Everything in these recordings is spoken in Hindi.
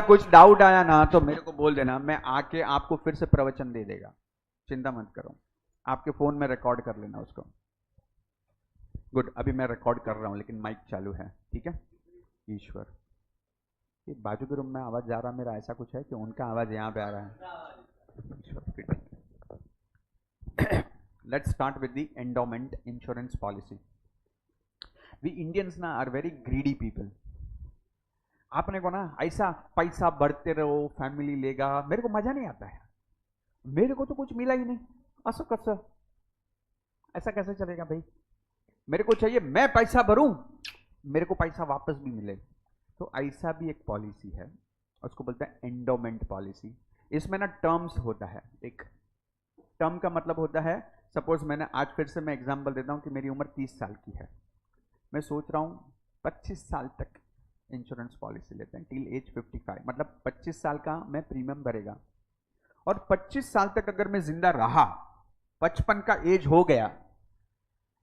कुछ डाउट आया ना तो मेरे को बोल देना, मैं आके आपको फिर से प्रवचन दे देगा, चिंता मत करो। आपके फोन में रिकॉर्ड कर लेना उसको। गुड, अभी मैं रिकॉर्ड कर रहा हूं लेकिन माइक चालू है, ठीक है। ईश्वर, ये बाजू के रूम में आवाज जा रहा मेरा, ऐसा कुछ है कि उनका आवाज यहाँ पे आ रहा है? Ishwar, let's start with the endowment insurance policy. We Indians ना आर वेरी ग्रीडी पीपल। आपने को ना ऐसा पैसा बढ़ते रहो, फैमिली लेगा, मेरे को मजा नहीं आता है। मेरे को तो कुछ मिला ही नहीं, असो कसो, ऐसा कैसे चलेगा भाई? मेरे को चाहिए मैं पैसा भरूं, मेरे को पैसा वापस भी मिले। तो ऐसा भी एक पॉलिसी है, उसको बोलते हैं एंडोमेंट पॉलिसी। इसमें ना टर्म्स होता है। एक टर्म का मतलब होता है, सपोज मैंने आज फिर से मैं एग्जांपल देता हूं कि मेरी उम्र 30 साल की है, मैं सोच रहा हूं 25 साल तक इंश्योरेंस पॉलिसी लेते हैं, टिल एज 55, मतलब 25 साल का मैं प्रीमियम भरेगा। और 25 साल तक अगर मैं जिंदा रहा, 55 का एज हो गया,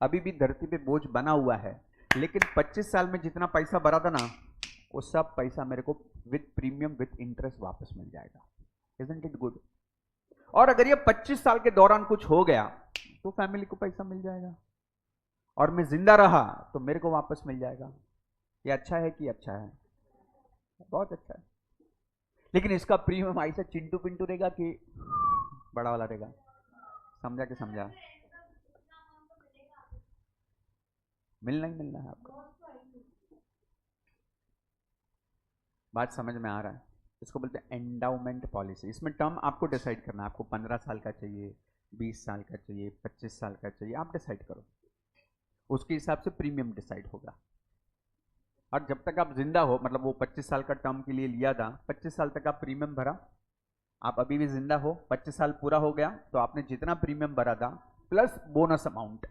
अभी भी धरती पे बोझ बना हुआ है, लेकिन 25 साल में जितना पैसा भरा था ना, वो सब पैसा मेरे को विद प्रीमियम विद इंटरेस्ट वापस मिल जाएगा। Isn't it good? और अगर ये 25 साल के दौरान कुछ हो गया तो फैमिली को पैसा मिल जाएगा, और मैं जिंदा रहा तो मेरे को वापस मिल जाएगा। ये अच्छा है कि अच्छा है? बहुत अच्छा है। लेकिन इसका प्रीमियम ऐसा चिंटू पिंटू रहेगा कि बड़ा वाला रहेगा? समझा कि समझा? मिलना ही मिलना है आपको। बात समझ में आ रहा है? इसको बोलते हैं एंडाउमेंट पॉलिसी। इसमें टर्म आपको डिसाइड करना है, आपको 15 साल का चाहिए, 20 साल का चाहिए, 25 साल का चाहिए, आप डिसाइड करो, उसके हिसाब से प्रीमियम डिसाइड होगा। और जब तक आप जिंदा हो, मतलब वो 25 साल का टर्म के लिए लिया था, 25 साल तक आप प्रीमियम भरा, आप अभी भी जिंदा हो, 25 साल पूरा हो गया तो आपने जितना प्रीमियम भरा था प्लस बोनस अमाउंट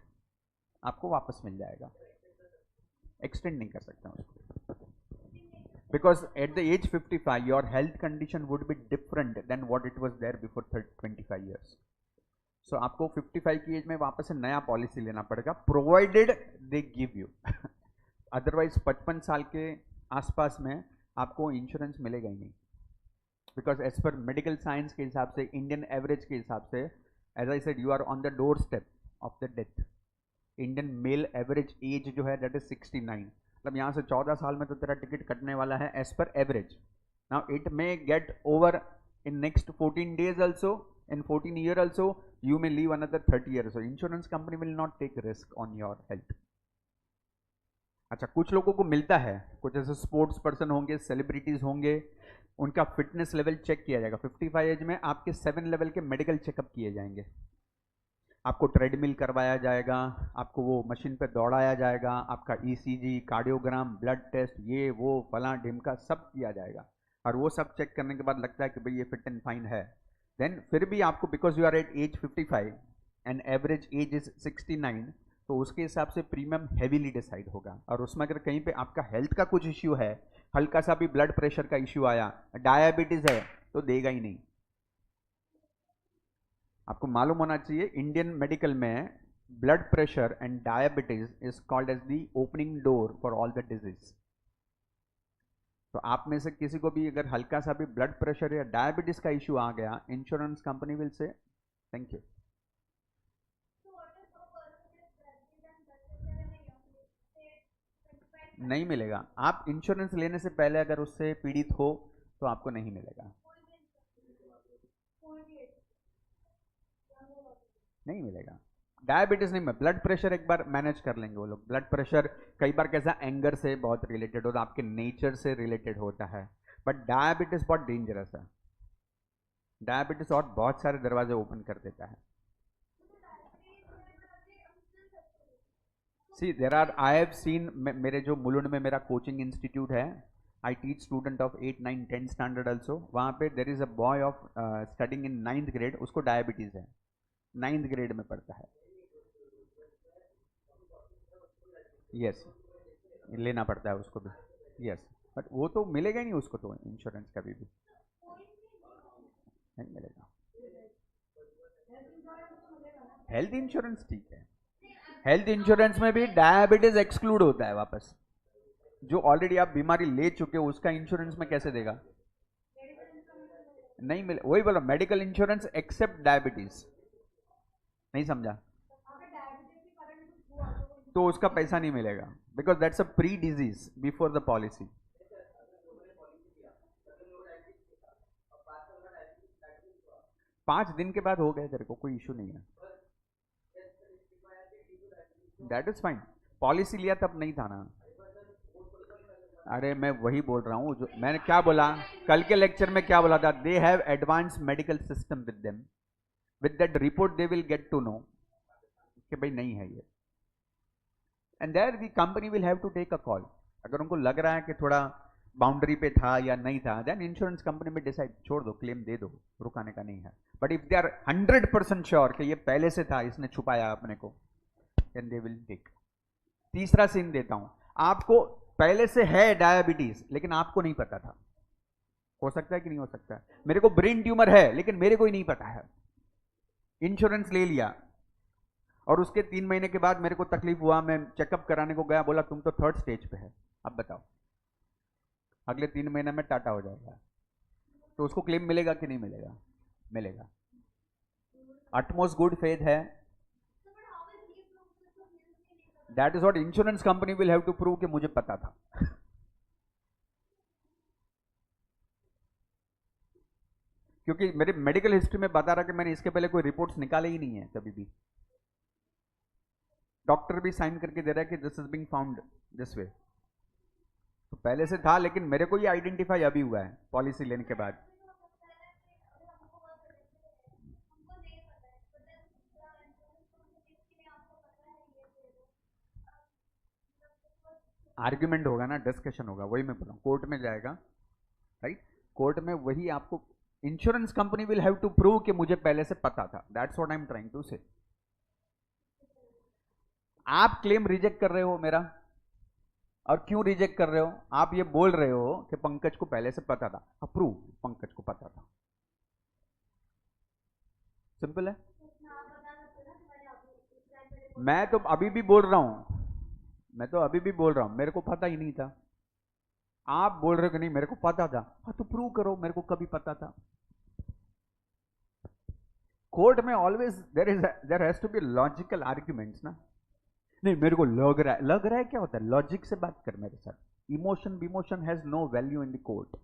आपको वापस मिल जाएगा। एक्सटेंड नहीं कर सकता उसको, because at the age 55 your health condition would be different than what it was there before 25 years. So आपको 55 की एज में वापस से नया पॉलिसी लेना पड़ेगा, provided they give you. Otherwise 55 साल के आसपास में आपको इंश्योरेंस मिलेगा ही नहीं, because as per medical science के हिसाब से, इंडियन एवरेज के हिसाब से, as I said, you are on the door step of the death. Indian male average age जो है दैट इज 69, मतलब यहाँ से 14 साल में तो तेरा टिकट कटने वाला है as per average. Now it may get over in next 14 days also, in 14 year also, you may live another 30 years. So insurance company will not take risk on your health. अच्छा, कुछ लोगों को मिलता है, कुछ ऐसे स्पोर्ट्स पर्सन होंगे, सेलिब्रिटीज होंगे, उनका फिटनेस लेवल चेक किया जाएगा। 55 एज में आपके 7 लेवल के मेडिकल चेकअप किए जाएंगे, आपको ट्रेडमिल करवाया जाएगा, आपको वो मशीन पे दौड़ाया जाएगा, आपका ईसीजी, कार्डियोग्राम, ब्लड टेस्ट, ये वो फला ढिमका सब किया जाएगा। और वो सब चेक करने के बाद लगता है कि भाई ये फिट एंड फाइन है, देन फिर भी आपको, because you are at age 55 and average age is 69, तो उसके हिसाब से प्रीमियम हैवीली डिसाइड होगा। और उसमें अगर कहीं पे आपका हेल्थ का कुछ इश्यू है, हल्का सा भी ब्लड प्रेशर का इश्यू आया, डायबिटीज है, तो देगा ही नहीं। आपको मालूम होना चाहिए, इंडियन मेडिकल में blood pressure and diabetes is called as the opening door for all the disease. तो आप में से किसी को भी अगर हल्का सा भी ब्लड प्रेशर या डायबिटीज का इश्यू आ गया, insurance company will say thank you. नहीं मिलेगा। आप इंश्योरेंस लेने से पहले अगर उससे पीड़ित हो तो आपको नहीं मिलेगा, नहीं मिलेगा। डायबिटीज नहीं, ब्लड प्रेशर एक बार मैनेज कर लेंगे वो लोग। ब्लड प्रेशर कई बार कैसा एंगर से बहुत रिलेटेड होता है, आपके नेचर से रिलेटेड होता है, बट डायबिटीज बहुत डेंजरस है। डायबिटीज और बहुत सारे दरवाजे ओपन कर देता है। See there are, I have seen, मेरे जो मुलुंड में मेरा कोचिंग इंस्टीट्यूट है, I teach student of 8, 9, 10 standard also. वहाँ पे there is a boy of studying in 9th grade, उसको डायबिटीज है, 9th ग्रेड में पढ़ता है। यस, लेना पड़ता है उसको भी, यस, बट वो तो मिलेगा ही नहीं उसको, तो इंश्योरेंस कभी भी नहीं मिलेगा। हेल्थ इंश्योरेंस ठीक है, हेल्थ इंश्योरेंस में भी डायबिटीज एक्सक्लूड होता है वापस। जो ऑलरेडी आप बीमारी ले चुके हो उसका इंश्योरेंस में कैसे देगा? नहीं मिले, वही बोला मेडिकल इंश्योरेंस एक्सेप्ट डायबिटीज। नहीं समझा? तो उसका पैसा नहीं मिलेगा because that's a pre disease before the policy. 5 दिन के बाद हो गए तेरे को, कोई इशू नहीं है, दैट इज फाइन। पॉलिसी लिया तब नहीं था ना। अरे मैं वही बोल रहा हूँ जो मैंने क्या बोला कल के लेक्चर में, क्या बोला था, they have advance medical system with them, with that report they will get to know कि भाई नहीं है ये, and there the company will have to take a call. अगर उनको लग रहा है कि थोड़ा बाउंड्री पे था या नहीं था, देन इंश्योरेंस कंपनी में डिसाइड, छोड़ दो, क्लेम दे दो, रुकाने का नहीं है। But if they are 100% sure कि ये पहले से था, इसने छुपाया अपने को, देन दे विल टेक। तीसरा सीन देता हूं आपको, पहले से है डायबिटीज लेकिन आपको नहीं पता था, हो सकता है कि नहीं हो सकता है? मेरे को ब्रेन ट्यूमर है लेकिन मेरे को ही नहीं पता है, इंश्योरेंस ले लिया और उसके 3 महीने के बाद मेरे को तकलीफ हुआ, मैं चेकअप कराने को गया, बोला तुम तो 3rd स्टेज पे है, अब बताओ अगले 3 महीने में टाटा हो जाएगा, तो उसको क्लेम मिलेगा कि नहीं मिलेगा? मिलेगा। अटमोस्ट गुड फेथ है, that is what insurance company will have to prove कि मुझे पता था। क्योंकि मेरे मेडिकल हिस्ट्री में बता रहा कि मैंने इसके पहले कोई रिपोर्ट्स निकाले ही नहीं है कभी भी, डॉक्टर भी साइन करके दे रहा है कि this is being found this way, तो पहले से था लेकिन मेरे को ये आइडेंटिफाई अभी हुआ है पॉलिसी लेने के बाद। आर्ग्यूमेंट होगा ना, डिस्कशन होगा, वही मैं बोल रहा हूं, कोर्ट में जाएगा, राइट? कोर्ट में वही आपको, insurance company will have to prove कि मुझे पहले से पता था, that's what I am trying to say. आप क्लेम रिजेक्ट कर रहे हो मेरा, और क्यों रिजेक्ट कर रहे हो? आप ये बोल रहे हो कि पंकज को पहले से पता था, अप्रूव, पंकज को पता था, सिंपल है। मैं तो अभी भी बोल रहा हूं, मैं तो अभी भी बोल रहा हूं मेरे को पता ही नहीं था, आप बोल रहे हो कि नहीं मेरे को पता था, हाँ तो प्रूव करो मेरे को कभी पता था। कोर्ट में always there has to be logical arguments ना। नहीं मेरे को लग रहा है क्या होता है, लॉजिक से बात कर मेरे साथ, इमोशन विमोशन has no value in the court.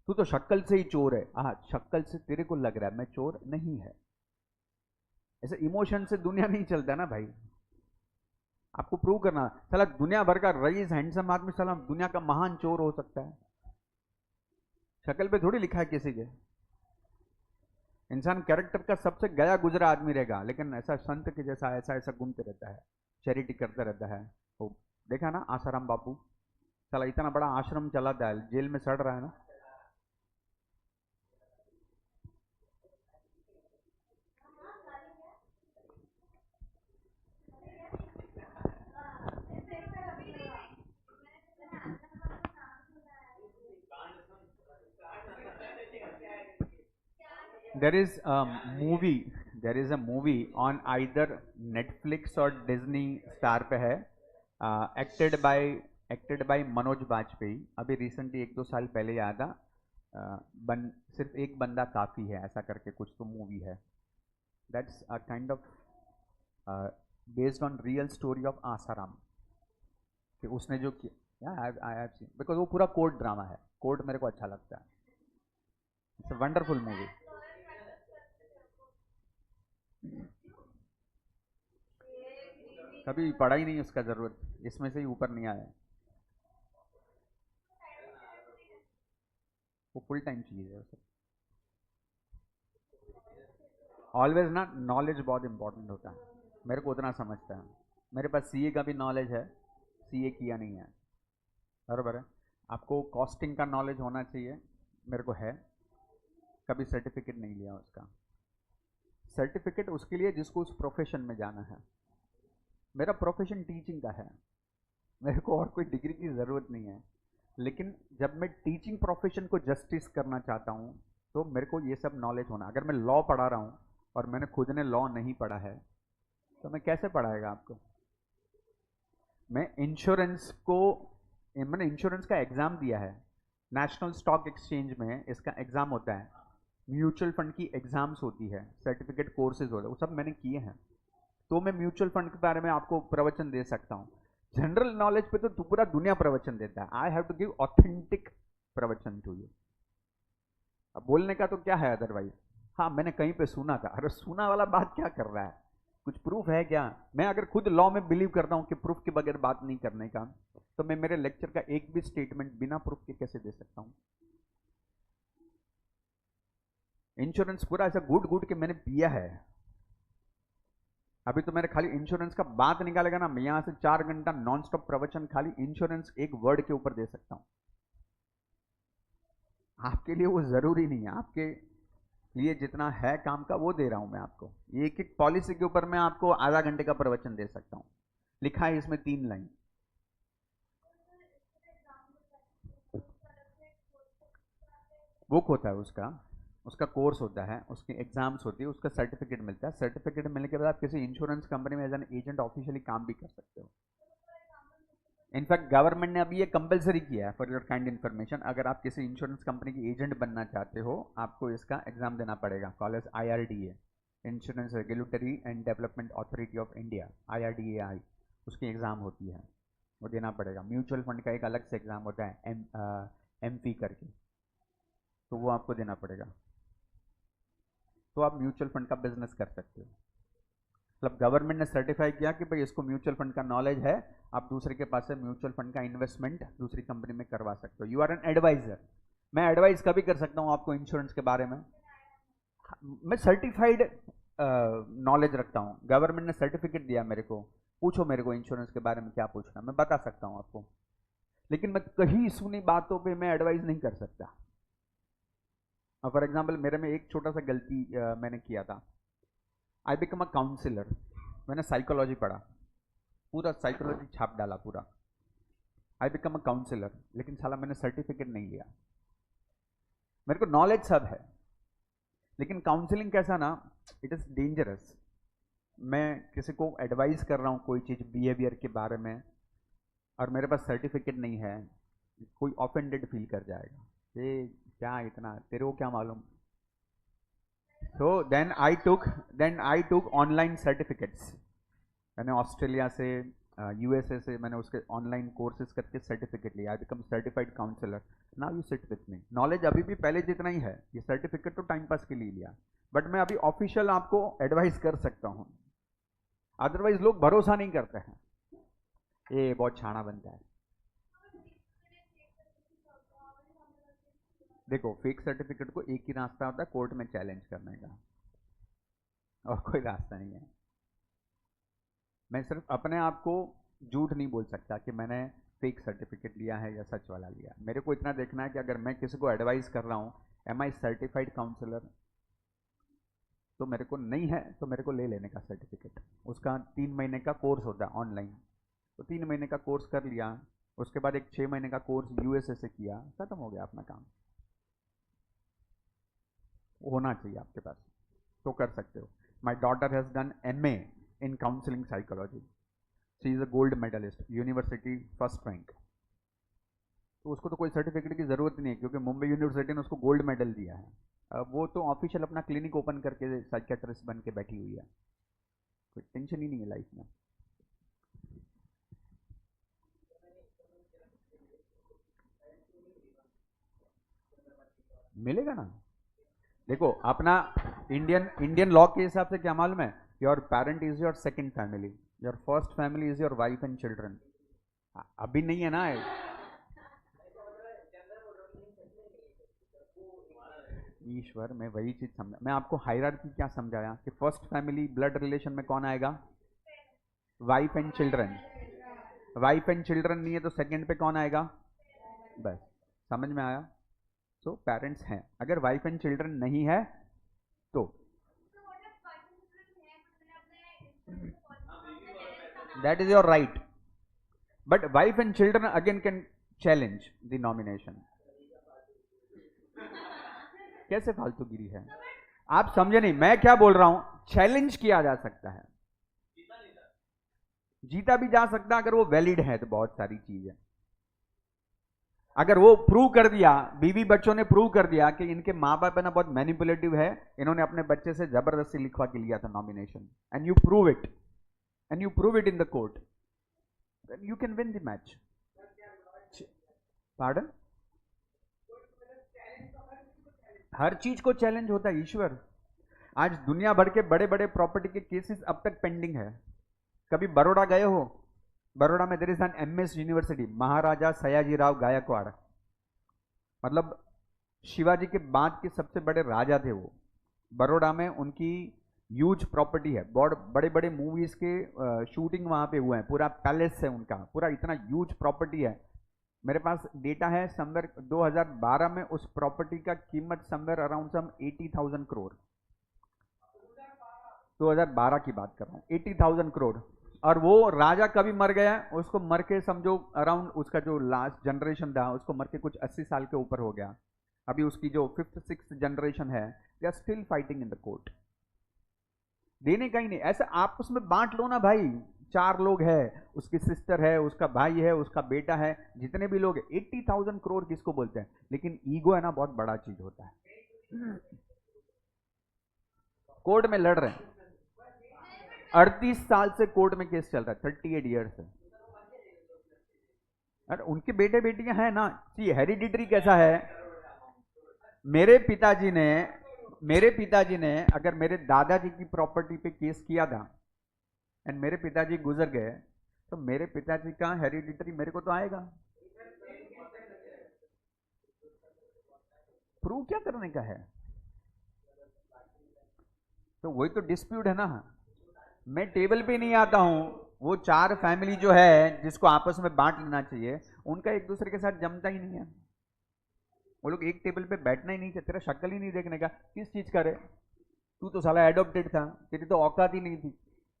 तू तो शक्ल से ही चोर है, हाँ शक्ल से तेरे को लग रहा है, मैं चोर नहीं है, ऐसे इमोशन से दुनिया नहीं चलता ना भाई। आपको प्रूव करना, साला दुनिया भर का रईस हैंडसम आदमी साला दुनिया का महान चोर हो सकता है? शक्ल पे थोड़ी लिखा है किसी के। इंसान कैरेक्टर का सबसे गया गुजरा आदमी रहेगा, लेकिन ऐसा संत के जैसा ऐसा ऐसा घूमते रहता है, चैरिटी करता रहता है। तो देखा ना आसाराम बापू, साला इतना बड़ा आश्रम चलाता है, जेल में सड़ रहा है ना। there is a there is a movie on either Netflix और Disney Star पे है, एक्टेड बाय मनोज बाजपेयी, अभी रिसेंटली 1-2 साल पहले आया था, सिर्फ एक बंदा काफी है ऐसा करके कुछ तो मूवी है, that's a kind of based on real story of Asaram, कि उसने जो किया, आई हैव सीन, बिकॉज वो पूरा कोर्ट ड्रामा है, कोर्ट मेरे को अच्छा लगता है, इट्स अ वंडरफुल मूवी। कभी पढ़ा ही नहीं उसका जरूरत, इसमें से ही ऊपर नहीं आया, वो फुल टाइम चीज है। ऑलवेज ना नॉलेज बहुत इंपॉर्टेंट होता है, मेरे को उतना समझता है, मेरे पास सीए का भी नॉलेज है, सीए किया नहीं है, बराबर है। आपको कॉस्टिंग का नॉलेज होना चाहिए, मेरे को है, कभी सर्टिफिकेट नहीं लिया उसका, सर्टिफिकेट उसके लिए जिसको उस प्रोफेशन में जाना है, मेरा प्रोफेशन टीचिंग का है, मेरे को और कोई डिग्री की ज़रूरत नहीं है, लेकिन जब मैं टीचिंग प्रोफेशन को जस्टिस करना चाहता हूँ तो मेरे को ये सब नॉलेज होना। अगर मैं लॉ पढ़ा रहा हूँ और मैंने खुद ने लॉ नहीं पढ़ा है तो मैं कैसे पढ़ाएगा आपको? मैं इंश्योरेंस का एग्ज़ाम दिया है, नेशनल स्टॉक एक्सचेंज में इसका एग्जाम होता है, म्यूचुअल फंड की एग्जाम्स होती है, सर्टिफिकेट कोर्सेज होते हैं, वो सब मैंने किए हैं। तो मैं म्यूचुअल फंड के बारे में आपको प्रवचन दे सकता हूँ। जनरल नॉलेज पे तो पूरा दुनिया प्रवचन देता है। I have to give authentic प्रवचन टू यू। अब बोलने का तो क्या है अदरवाइज, हाँ मैंने कहीं पे सुना था, अरे सुना वाला बात क्या कर रहा है, कुछ प्रूफ है क्या? मैं अगर खुद लॉ में बिलीव करता हूं कि प्रूफ के बगैर बात नहीं करने का, तो मैं मेरे लेक्चर का एक भी स्टेटमेंट बिना प्रूफ के कैसे दे सकता हूं? इंश्योरेंस पूरा ऐसा गुड गुड के मैंने पिया है। अभी तो मेरे खाली इंश्योरेंस का बात निकालेगा ना, मैं यहां से 4 घंटा नॉन स्टॉप प्रवचन खाली इंश्योरेंस एक वर्ड के ऊपर दे सकता हूं। आपके लिए वो जरूरी नहीं है, आपके लिए जितना है काम का वो दे रहा हूं मैं आपको। एक एक पॉलिसी के ऊपर मैं आपको आधा घंटे का प्रवचन दे सकता हूं। लिखा है इसमें 3 लाइन। बुक होता है उसका, उसका कोर्स होता है, उसकी एग्जाम्स होती है, उसका सर्टिफिकेट मिलता है। सर्टिफिकेट मिलने के बाद आप किसी इंश्योरेंस कंपनी में एज एन एजेंट ऑफिशियली काम भी कर सकते हो। इनफैक्ट गवर्नमेंट ने अभी ये कंपलसरी किया है, फॉर योर काइंड इन्फॉर्मेशन, अगर आप किसी इंश्योरेंस कंपनी की एजेंट बनना चाहते हो, आपको इसका एग्जाम देना पड़ेगा। College IRDA, insurance regulatory and development authority of India, IRDAI, उसकी एग्ज़ाम होती है, वो देना पड़ेगा। म्यूचुअल फंड का एक अलग से एग्ज़ाम होता है, MP करके, तो वो आपको देना पड़ेगा। तो आप म्यूचुअल फंड का बिजनेस कर सकते हो। मतलब गवर्नमेंट ने सर्टिफाई किया कि भाई इसको म्यूचुअल फंड का नॉलेज है, आप दूसरे के पास से म्यूचुअल फंड का इन्वेस्टमेंट दूसरी कंपनी में करवा सकते हो। You are an advisor. मैं एडवाइस कभी कर सकता हूँ आपको इंश्योरेंस के बारे में। मैं सर्टिफाइड नॉलेज रखता हूँ, गवर्नमेंट ने सर्टिफिकेट दिया मेरे को। पूछो मेरे को इंश्योरेंस के बारे में क्या पूछना, मैं बता सकता हूँ आपको, लेकिन मैं कहीं सुनी बातों पे मैं एडवाइस नहीं कर सकता। फॉर एग्जाम्पल मेरे में एक छोटा सा गलती मैंने किया था। आई बिकम अ काउंसिलर, मैंने साइकोलॉजी पढ़ा, पूरा साइकोलॉजी छाप डाला पूरा। आई बिकम अ काउंसिलर, लेकिन साला मैंने सर्टिफिकेट नहीं लिया। मेरे को नॉलेज सब है, लेकिन काउंसलिंग कैसा ना, इट इज डेंजरस। मैं किसी को एडवाइस कर रहा हूँ कोई चीज़ बिहेवियर के बारे में, और मेरे पास सर्टिफिकेट नहीं है, कोई ऑफेंडेड फील कर जाएगा, ये क्या इतना, तेरे को क्या मालूम। So then I took online certificates। मैंने ऑस्ट्रेलिया से, USA से मैंने उसके ऑनलाइन कोर्सेज करके सर्टिफिकेट लिया। I become certified counsellor. Now you sit with me. Knowledge अभी भी पहले जितना ही है, ये सर्टिफिकेट तो टाइम पास के लिए लिया, बट मैं अभी ऑफिशियल आपको एडवाइस कर सकता हूँ। अदरवाइज लोग भरोसा नहीं करते हैं, ये बहुत छाना बनता है। देखो फेक सर्टिफिकेट को एक ही रास्ता होता है, कोर्ट में चैलेंज करने का, और कोई रास्ता नहीं है। मैं सिर्फ अपने आप को झूठ नहीं बोल सकता कि मैंने फेक सर्टिफिकेट लिया है या सच वाला लिया। मेरे को इतना देखना है कि अगर मैं किसी को एडवाइस कर रहा हूँ, एम आई सर्टिफाइड काउंसलर, तो मेरे को नहीं है तो मेरे को ले लेने का सर्टिफिकेट। उसका 3 महीने का कोर्स होता है ऑनलाइन, तो 3 महीने का कोर्स कर लिया, उसके बाद एक 6 महीने का कोर्स USA से किया, खत्म हो गया अपना काम। होना चाहिए आपके पास, तो कर सकते हो। My daughter has done MA in counselling psychology, she is a gold medallist, university first rank. तो उसको तो कोई सर्टिफिकेट की ज़रूरत नहीं है, क्योंकि मुंबई यूनिवर्सिटी ने उसको गोल्ड मेडल दिया है। अब वो तो ऑफिशियल अपना क्लिनिक ओपन करके साइकियाट्रिस्ट बन के बैठी हुई है, कोई टेंशन ही नहीं है लाइफ में। मिलेगा ना। देखो अपना इंडियन लॉ के हिसाब से क्या मालूम है, your parent is your second family, your first family is your wife and children. अभी नहीं है ना। ईश्वर, मैं वही चीज समझा, मैं आपको हायरार्की क्या समझाया कि फर्स्ट फैमिली ब्लड रिलेशन में कौन आएगा, wife and children. Wife and children नहीं है तो सेकंड पे कौन आएगा, बस समझ में आया। तो पेरेंट्स हैं, अगर वाइफ एंड चिल्ड्रन नहीं है तो that is your right, but wife and children again can challenge the nomination. कैसे फालतूगिरी है, आप समझे नहीं मैं क्या बोल रहा हूं। चैलेंज किया जा सकता है, जीता भी जा सकता है अगर वो वैलिड है तो बहुत सारी चीजें। अगर वो प्रूव कर दिया, बीवी बच्चों ने प्रूव कर दिया कि इनके माँ बाप है ना बहुत मैनिपुलेटिव है, इन्होंने अपने बच्चे से जबरदस्ती लिखवा के लिया था nomination, and you prove it, and you prove it in the court, then you can win the match. Pardon? हर चीज को चैलेंज होता है ईश्वर। आज दुनिया भर के बड़े बड़े प्रॉपर्टी के केसेस अब तक पेंडिंग है। कभी बड़ौदा गए हो? बड़ौदा में there is an MS university, Maharaja Sayajirao Gaikwad, मतलब शिवाजी के बाद के सबसे बड़े राजा थे वो। बड़ौदा में उनकी ह्यूज प्रॉपर्टी है, बड़े बड़े मूवीज के शूटिंग वहां पे हुए हैं, पूरा पैलेस है उनका, पूरा इतना ह्यूज प्रॉपर्टी है। मेरे पास डेटा है, समवेयर 2012 में उस प्रॉपर्टी का कीमत समवेयर अराउंड सम 80,000 करोड़। 2012 की बात कर रहा हूँ, 80,000 करोड़। और वो राजा कभी मर गया, उसको मर के समझो अराउंड, उसका जो लास्ट जनरेशन था उसको मर के कुछ 80 साल के ऊपर हो गया। अभी उसकी जो 5th 6th जनरेशन है, they are still fighting in the court. देने का ही नहीं, ऐसा आपस में बांट लो ना भाई। 4 लोग है, उसकी सिस्टर है, उसका भाई है, उसका बेटा है, जितने भी लोग 80,000 करोड़ किसको बोलते हैं? लेकिन ईगो है ना, बहुत बड़ा चीज होता है। कोर्ट में लड़ रहे हैं, 38 साल से कोर्ट में केस चल रहा है, 38 ईयर से। अरे उनके बेटे बेटियां हैं ना, हेरिडिटरी कैसा है? मेरे पिताजी ने अगर मेरे दादाजी की प्रॉपर्टी पे केस किया था एंड मेरे पिताजी गुजर गए, तो मेरे पिताजी का हेरिडिटरी मेरे को तो आएगा। प्रूव क्या करने का है? तो वही तो डिस्प्यूट है ना। मैं टेबल पे नहीं आता हूं, वो 4 फैमिली जो है जिसको आपस में बांट लेना चाहिए, उनका एक दूसरे के साथ जमता ही नहीं है। वो लोग एक टेबल पे बैठना ही नहीं चाहते, तेरा शक्ल ही नहीं देखने का, किस चीज का रे? तू तो साला एडॉप्टेड था, तेरी तो औकात ही नहीं थी,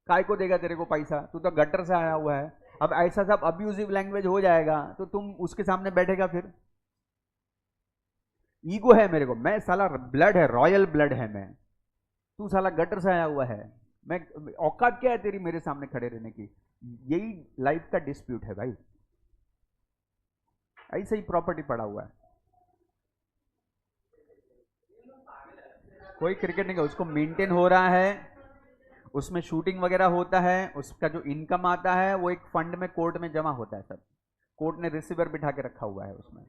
काय को देगा तेरे को पैसा? तू तो गटर से आया हुआ है। अब ऐसा सब अब्यूजिव लैंग्वेज हो जाएगा तो तुम उसके सामने बैठेगा फिर? ईगो है मेरे को, मैं साला ब्लड है, रॉयल ब्लड है मैं, तू साला गटर से आया हुआ है, मैं औकात क्या है तेरी मेरे सामने खड़े रहने की? यही लाइफ का डिस्प्यूट है भाई। ऐसे ही प्रॉपर्टी पड़ा हुआ है, कोई क्रिकेट नहीं है, उसको मेंटेन हो रहा है, उसमें शूटिंग वगैरह होता है, उसका जो इनकम आता है वो एक फंड में कोर्ट में जमा होता है सब। कोर्ट ने रिसीवर बिठा के रखा हुआ है उसमें।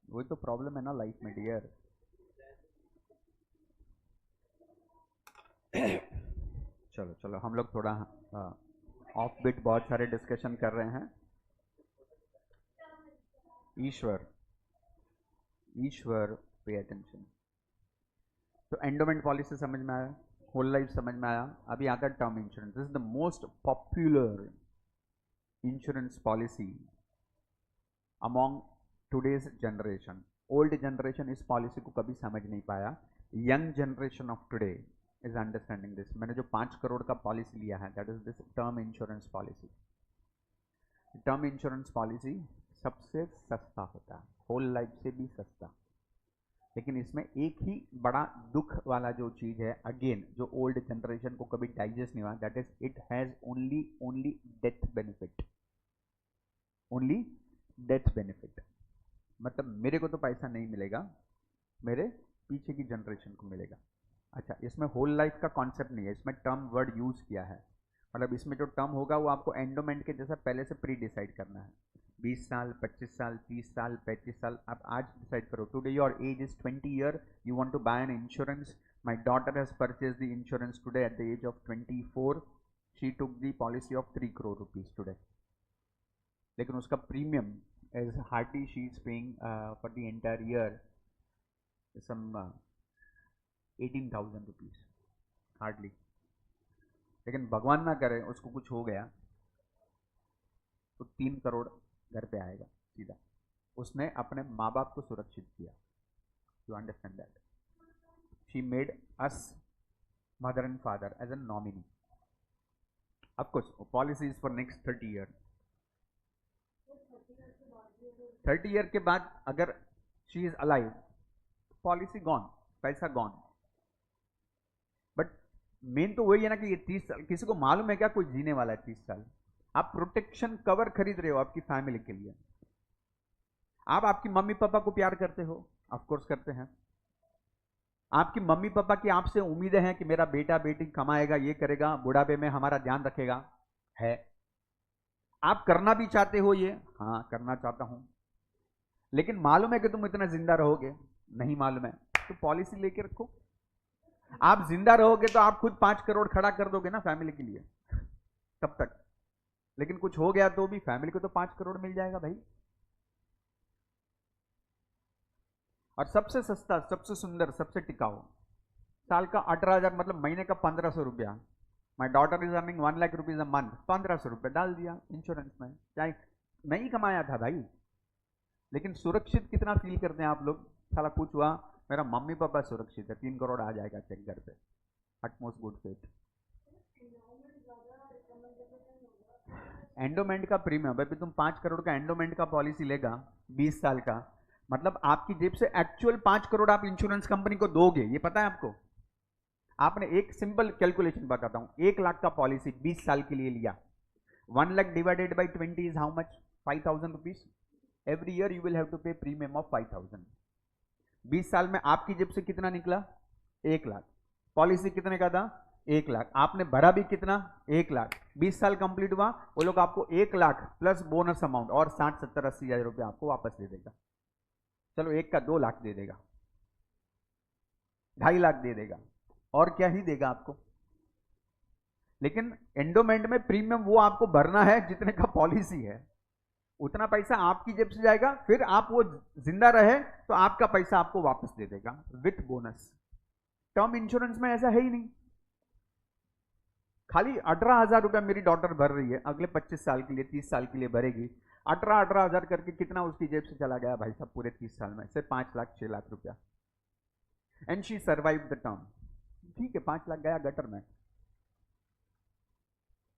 वही तो प्रॉब्लम है ना लाइफ में डियर। चलो चलो, हम लोग थोड़ा ऑफ बीट बहुत सारे डिस्कशन कर रहे हैं। ईश्वर, ईश्वर पे अटेंशन। तो एंडोमेंट पॉलिसी समझ में आया, होल लाइफ समझ में आया। अभी आता है term insurance. This is the most popular insurance policy among today's generation. Old generation इस पॉलिसी को कभी समझ नहीं पाया, young generation of today is understanding this. मैंने जो 5 करोड़ का पॉलिसी लिया है, that is this term insurance policy. Term insurance policy सबसे सस्ता होता है, होल लाइफ से भी सस्ता। लेकिन इसमें एक ही बड़ा दुख वाला जो चीज है, अगेन जो ओल्ड जनरेशन को कभी डाइजेस्ट नहीं हुआ, that is it has only death benefit. Only death benefit, मतलब मेरे को तो पैसा नहीं मिलेगा, मेरे पीछे की जनरेशन को मिलेगा। अच्छा, इसमें होल लाइफ का कॉन्सेप्ट नहीं है, इसमें टर्म वर्ड यूज किया है। मतलब इसमें जो टर्म होगा वो आपको एंडोमेंट के जैसा पहले से प्री डिसाइड करना है। 20 साल, 25 साल, 30 साल, 35 साल, आप आज डिसाइड करो। Today your age is 20 year, you want to buy an insurance. My daughter has purchase the insurance today at the age of 24। She took the policy of 3 crore rupees today, लेकिन उसका premium is hardly she is paying for the entire year some 18,000 rupees hardly. लेकिन भगवान ना करे उसको कुछ हो गया तो 3 करोड़ घर पे आएगा सीधा। उसने अपने माँ बाप को सुरक्षित किया। You understand that? She made us mother and father as a nominee. Of course policy is for next 30 year. 30 year के बाद अगर she is alive, policy gone, पैसा गॉन। मेन तो वही है ना कि ये 30 साल, किसी को मालूम है क्या कोई जीने वाला है 30 साल? आप प्रोटेक्शन कवर खरीद रहे हो आपकी फैमिली के लिए। आप आपकी मम्मी पापा को प्यार करते हो, ऑफ कोर्स करते हैं। आपकी मम्मी पापा की आपसे उम्मीदें हैं कि मेरा बेटा बेटी कमाएगा, ये करेगा, बुढ़ापे में हमारा ध्यान रखेगा, है। आप करना भी चाहते हो ये, हाँ करना चाहता हूं, लेकिन मालूम है कि तुम इतना जिंदा रहोगे? नहीं मालूम है, तो पॉलिसी लेके रखो। आप जिंदा रहोगे तो आप खुद 5 करोड़ खड़ा कर दोगे ना फैमिली के लिए, तब तक। लेकिन कुछ हो गया तो भी फैमिली को तो 5 करोड़ मिल जाएगा भाई। और सबसे सस्ता, सबसे सुंदर, सबसे टिकाऊ, साल का 18,000, मतलब महीने का 1,500 रुपया। My daughter is earning 1 lakh rupees a month, 1,500 रुपये डाल दिया इंश्योरेंस में। चाहे नहीं कमाया था भाई, लेकिन सुरक्षित कितना फील करते हैं आप लोग? साला कुछ हुआ, मेरा मम्मी पापा सुरक्षित है, 3 करोड़ आ जाएगा चेक घर पे, अटमोस्ट गुड फेथ। एंडोमेंट का प्रीमियम, अभी तुम 5 करोड़ का एंडोमेंट का पॉलिसी लेगा 20 साल का, मतलब आपकी जेब से एक्चुअल 5 करोड़ आप इंश्योरेंस कंपनी को दोगे, ये पता है आपको? आपने एक सिंपल कैलकुलेशन बताता हूं, 1 लाख का पॉलिसी 20 साल के लिए लिया, 1 lakh divided by 20 is how much? 5,000 rupees. Every year you will have to pay premium of 5,000। 20 साल में आपकी जेब से कितना निकला? 1 लाख। पॉलिसी कितने का था? 1 लाख। आपने भरा भी कितना? 1 लाख। 20 साल कंप्लीट हुआ, वो लोग आपको 1 लाख प्लस बोनस अमाउंट और 60, 70, 80 हजार रुपये आपको वापस दे देगा। चलो एक का 2 लाख दे देगा, 2.5 लाख दे देगा, और क्या ही देगा आपको। लेकिन एंडोमेंट में प्रीमियम वो आपको भरना है जितने का पॉलिसी है, उतना पैसा आपकी जेब से जाएगा, फिर आप वो जिंदा रहे तो आपका पैसा आपको वापस दे देगा विथ बोनस। टर्म इंश्योरेंस में ऐसा है ही नहीं। खाली 18,000 रुपया मेरी डॉटर भर रही है, अगले 25 साल के लिए, 30 साल के लिए भरेगी। 18,000 करके कितना उसकी जेब से चला गया भाई साहब पूरे 30 साल में से? 5 लाख 6 लाख रुपया। And she survive the term. ठीक है, 5 लाख गया गटर में,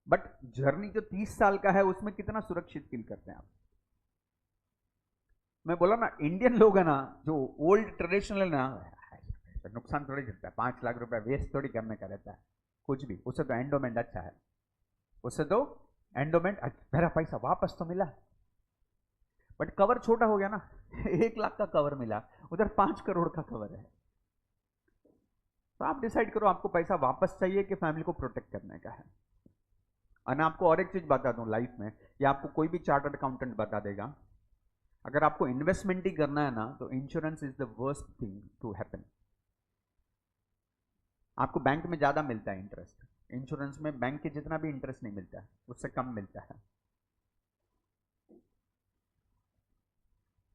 बट जर्नी जो 30 साल का है उसमें कितना सुरक्षित फील करते हैं आप? मैं बोला ना, इंडियन लोग है ना जो ओल्ड ट्रेडिशनल है ना, नुकसान थोड़ी करता है, 5 लाख रुपया वेस्ट थोड़ी करने का रहता है कुछ भी। उससे तो एंडोमेंट अच्छा है, उससे तो एंडोमेंट मेरा पैसा वापस तो मिला, बट कवर छोटा हो गया ना। 1 लाख का कवर मिला, उधर 5 करोड़ का कवर है। तो आप डिसाइड करो आपको पैसा वापस चाहिए कि फैमिली को प्रोटेक्ट करने का है। और मैं आपको और एक चीज बता दूं लाइफ में, या आपको कोई भी चार्टर्ड अकाउंटेंट बता देगा, अगर आपको इन्वेस्टमेंट ही करना है ना तो insurance is the worst thing to happen. आपको बैंक में ज्यादा मिलता है इंटरेस्ट, इंश्योरेंस में बैंक के जितना भी इंटरेस्ट नहीं मिलता है, उससे कम मिलता है।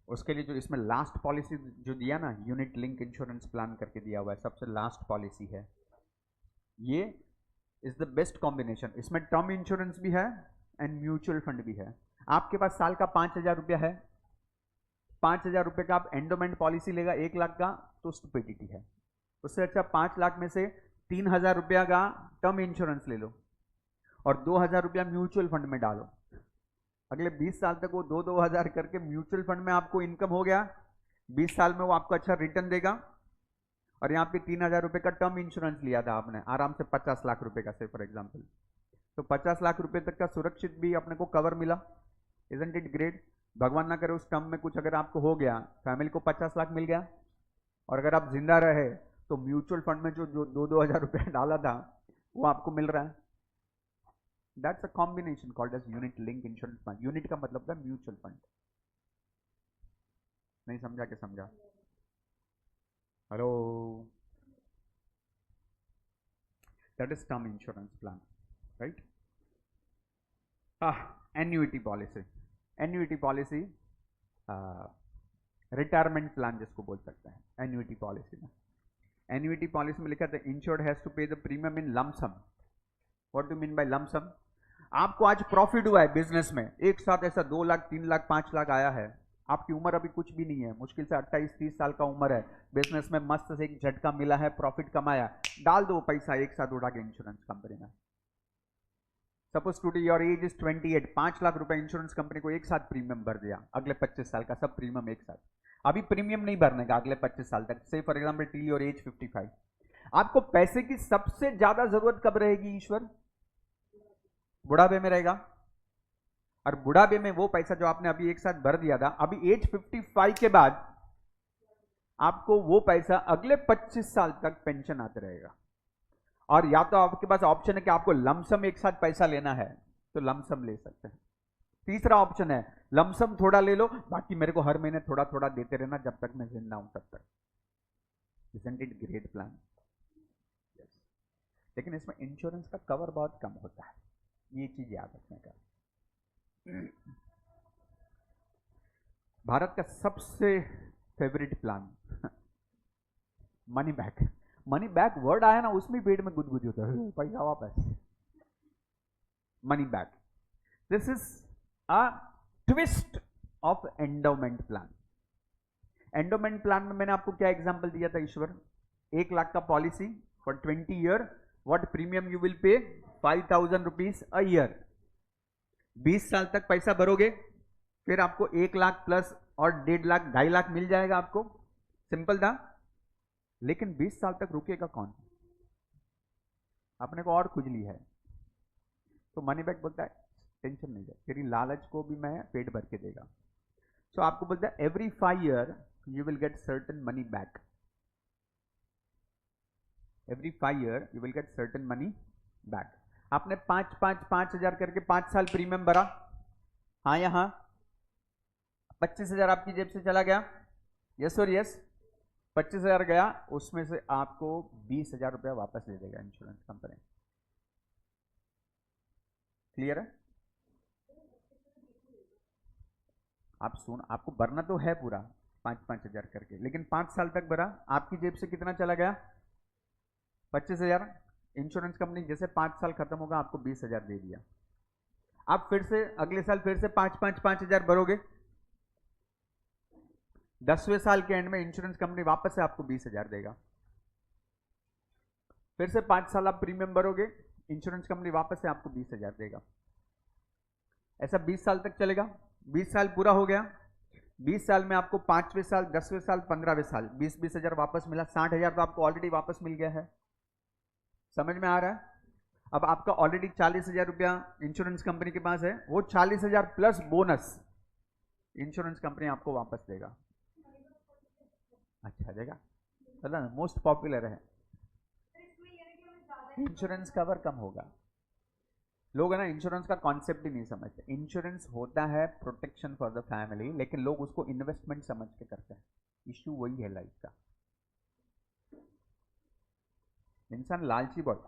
उसके लिए जो इसमें लास्ट पॉलिसी जो दिया ना, यूनिट लिंक इंश्योरेंस प्लान करके दिया हुआ है, सबसे लास्ट पॉलिसी है ये, इज द बेस्ट कॉम्बिनेशन। इसमें टर्म इंश्योरेंस भी है एंड म्यूचुअल फंड भी है। आपके पास साल का 5,000 रुपया है, 5,000 रुपये का आप एंडोमेंट पॉलिसी लेगा 1 लाख का, तो स्टुपिडिटी है। उससे अच्छा 5 लाख में से 3,000 रुपया का टर्म इंश्योरेंस ले लो और 2,000 रुपया म्यूचुअल फंड में डालो। अगले 20 साल तक वो 2,000 करके म्यूचुअल फंड में आपको इनकम हो गया, 20 साल में वो आपको अच्छा रिटर्न देगा। और यहाँ पे 3,000 रुपये का टर्म इंश्योरेंस लिया था आपने, आराम से 50 लाख रुपए का, से फॉर एग्जाम्पल, तो 50 लाख रुपए तक का सुरक्षित भी अपने को कवर मिला। Isn't it great? भगवान ना करे उस टर्म में कुछ अगर आपको हो गया, फैमिली को 50 लाख मिल गया, और अगर आप जिंदा रहे तो म्यूचुअल फंड में जो 2,000 रुपया डाला था वो आपको मिल रहा है। That's a combination called as unit link insurance fund. Unit का मतलब था म्यूचुअल फंड। नहीं समझा? क्या समझा? Hello? That is term insurance plan, right? Annuity policy. Annuity policy retirement plan जिसको बोल सकते हैं। एन्युइटी पॉलिसी में, एन्युइटी पॉलिसी में लिखा था insured has to pay the premium in lump sum. What do mean by lump sum? आपको आज प्रॉफिट हुआ है बिजनेस में, एक साथ ऐसा 2 लाख 3 लाख 5 लाख आया है, आपकी उम्र अभी कुछ भी नहीं है, मुश्किल से 28-30 साल का उम्र है, बिजनेस में मस्त से एक झटका मिला है, प्रॉफिट कमाया, डाल दो पैसा एक साथ उठा के इंश्योरेंस कंपनी में। Suppose today your age is 28, 5 lakh रुपए इंश्योरेंस कंपनी को एक साथ प्रीमियम भर दिया, अगले 25 साल का सब प्रीमियम एक साथ। अभी प्रीमियम नहीं भरने का अगले 25 साल तक, से for example till your age 55। आपको पैसे की सबसे ज्यादा जरूरत कब रहेगी ईश्वर? बुढ़ापे में रहेगा। और बुढ़ापे में वो पैसा जो आपने अभी एक साथ भर दिया था, अभी एज 55 के बाद आपको वो पैसा अगले 25 साल तक पेंशन आते रहेगा। और या तो आपके पास ऑप्शन है कि आपको लमसम एक साथ पैसा लेना है तो लमसम ले सकते हैं। तीसरा ऑप्शन है लमसम थोड़ा ले लो, बाकी मेरे को हर महीने थोड़ा थोड़ा देते रहना जब तक मैं जिंदा हूं तब तक। Isn't it great plan? Yes. लेकिन इसमें इंश्योरेंस का कवर बहुत कम होता है, ये चीज याद रखने का। भारत का सबसे favourite plan money back. Money back word आया ना, उसमें पेट में गुदगुदी होता है, पैसा वापस। Money back, this is a twist of endowment plan. Endowment plan में मैंने आपको क्या एग्जांपल दिया था ईश्वर? 1 लाख का policy for 20 year, what premium you will pay? 5,000 rupees a year. 20 साल तक पैसा भरोगे, फिर आपको 1 लाख प्लस और 1.5 लाख 2.5 लाख मिल जाएगा आपको। सिंपल था। लेकिन 20 साल तक रुकेगा कौन? आपने को और खुजली है तो मनी बैक बोलता है टेंशन नहीं है, तेरी लालच को भी मैं पेट भर के देगा। सो आपको बोलता है every 5 year you will gate certain money back. Every 5 year you will gate certain money back. आपने 5,000 करके 5 साल प्रीमियम भरा, हाँ या हाँ? 25,000 आपकी जेब से चला गया, यस और यस। 25,000 गया, उसमें से आपको 20,000 रुपया वापस दे देगा इंश्योरेंस कंपनी। क्लियर है? आप सुन, आपको भरना तो है पूरा 5,000 करके, लेकिन 5 साल तक भरा, आपकी जेब से कितना चला गया? 25,000। इंश्योरेंस कंपनी जैसे 5 साल खत्म होगा आपको 20,000 दे दिया। आप फिर से अगले साल फिर से 5,000 भरोगे, 10वें साल के एंड में इंश्योरेंस कंपनी वापस से आपको 20,000 देगा। फिर से 5 साल आप प्रीमियम भरोगे, इंश्योरेंस कंपनी वापस से आपको 20,000 देगा। ऐसा 20 साल तक चलेगा। 20 साल पूरा हो गया, 20 साल में आपको 5वें साल, 10वें साल, 15वें साल 20,000 वापस मिला। 60,000 तो आपको ऑलरेडी वापस मिल गया है। समझ में आ रहा है? अब आपका ऑलरेडी 40,000 रुपया इंश्योरेंस कंपनी के पास है, वो 40,000 प्लस बोनस इंश्योरेंस कंपनी आपको वापस देगा। अच्छा देगा, चला ना, मोस्ट पॉपुलर है। इंश्योरेंस कवर कम होगा। लोग है ना इंश्योरेंस का कॉन्सेप्ट ही नहीं समझते। इंश्योरेंस होता है प्रोटेक्शन फॉर द फैमिली, लेकिन लोग उसको इन्वेस्टमेंट समझ के करते हैं। इश्यू वही है लाइफ का। इंसान लालची बहुत,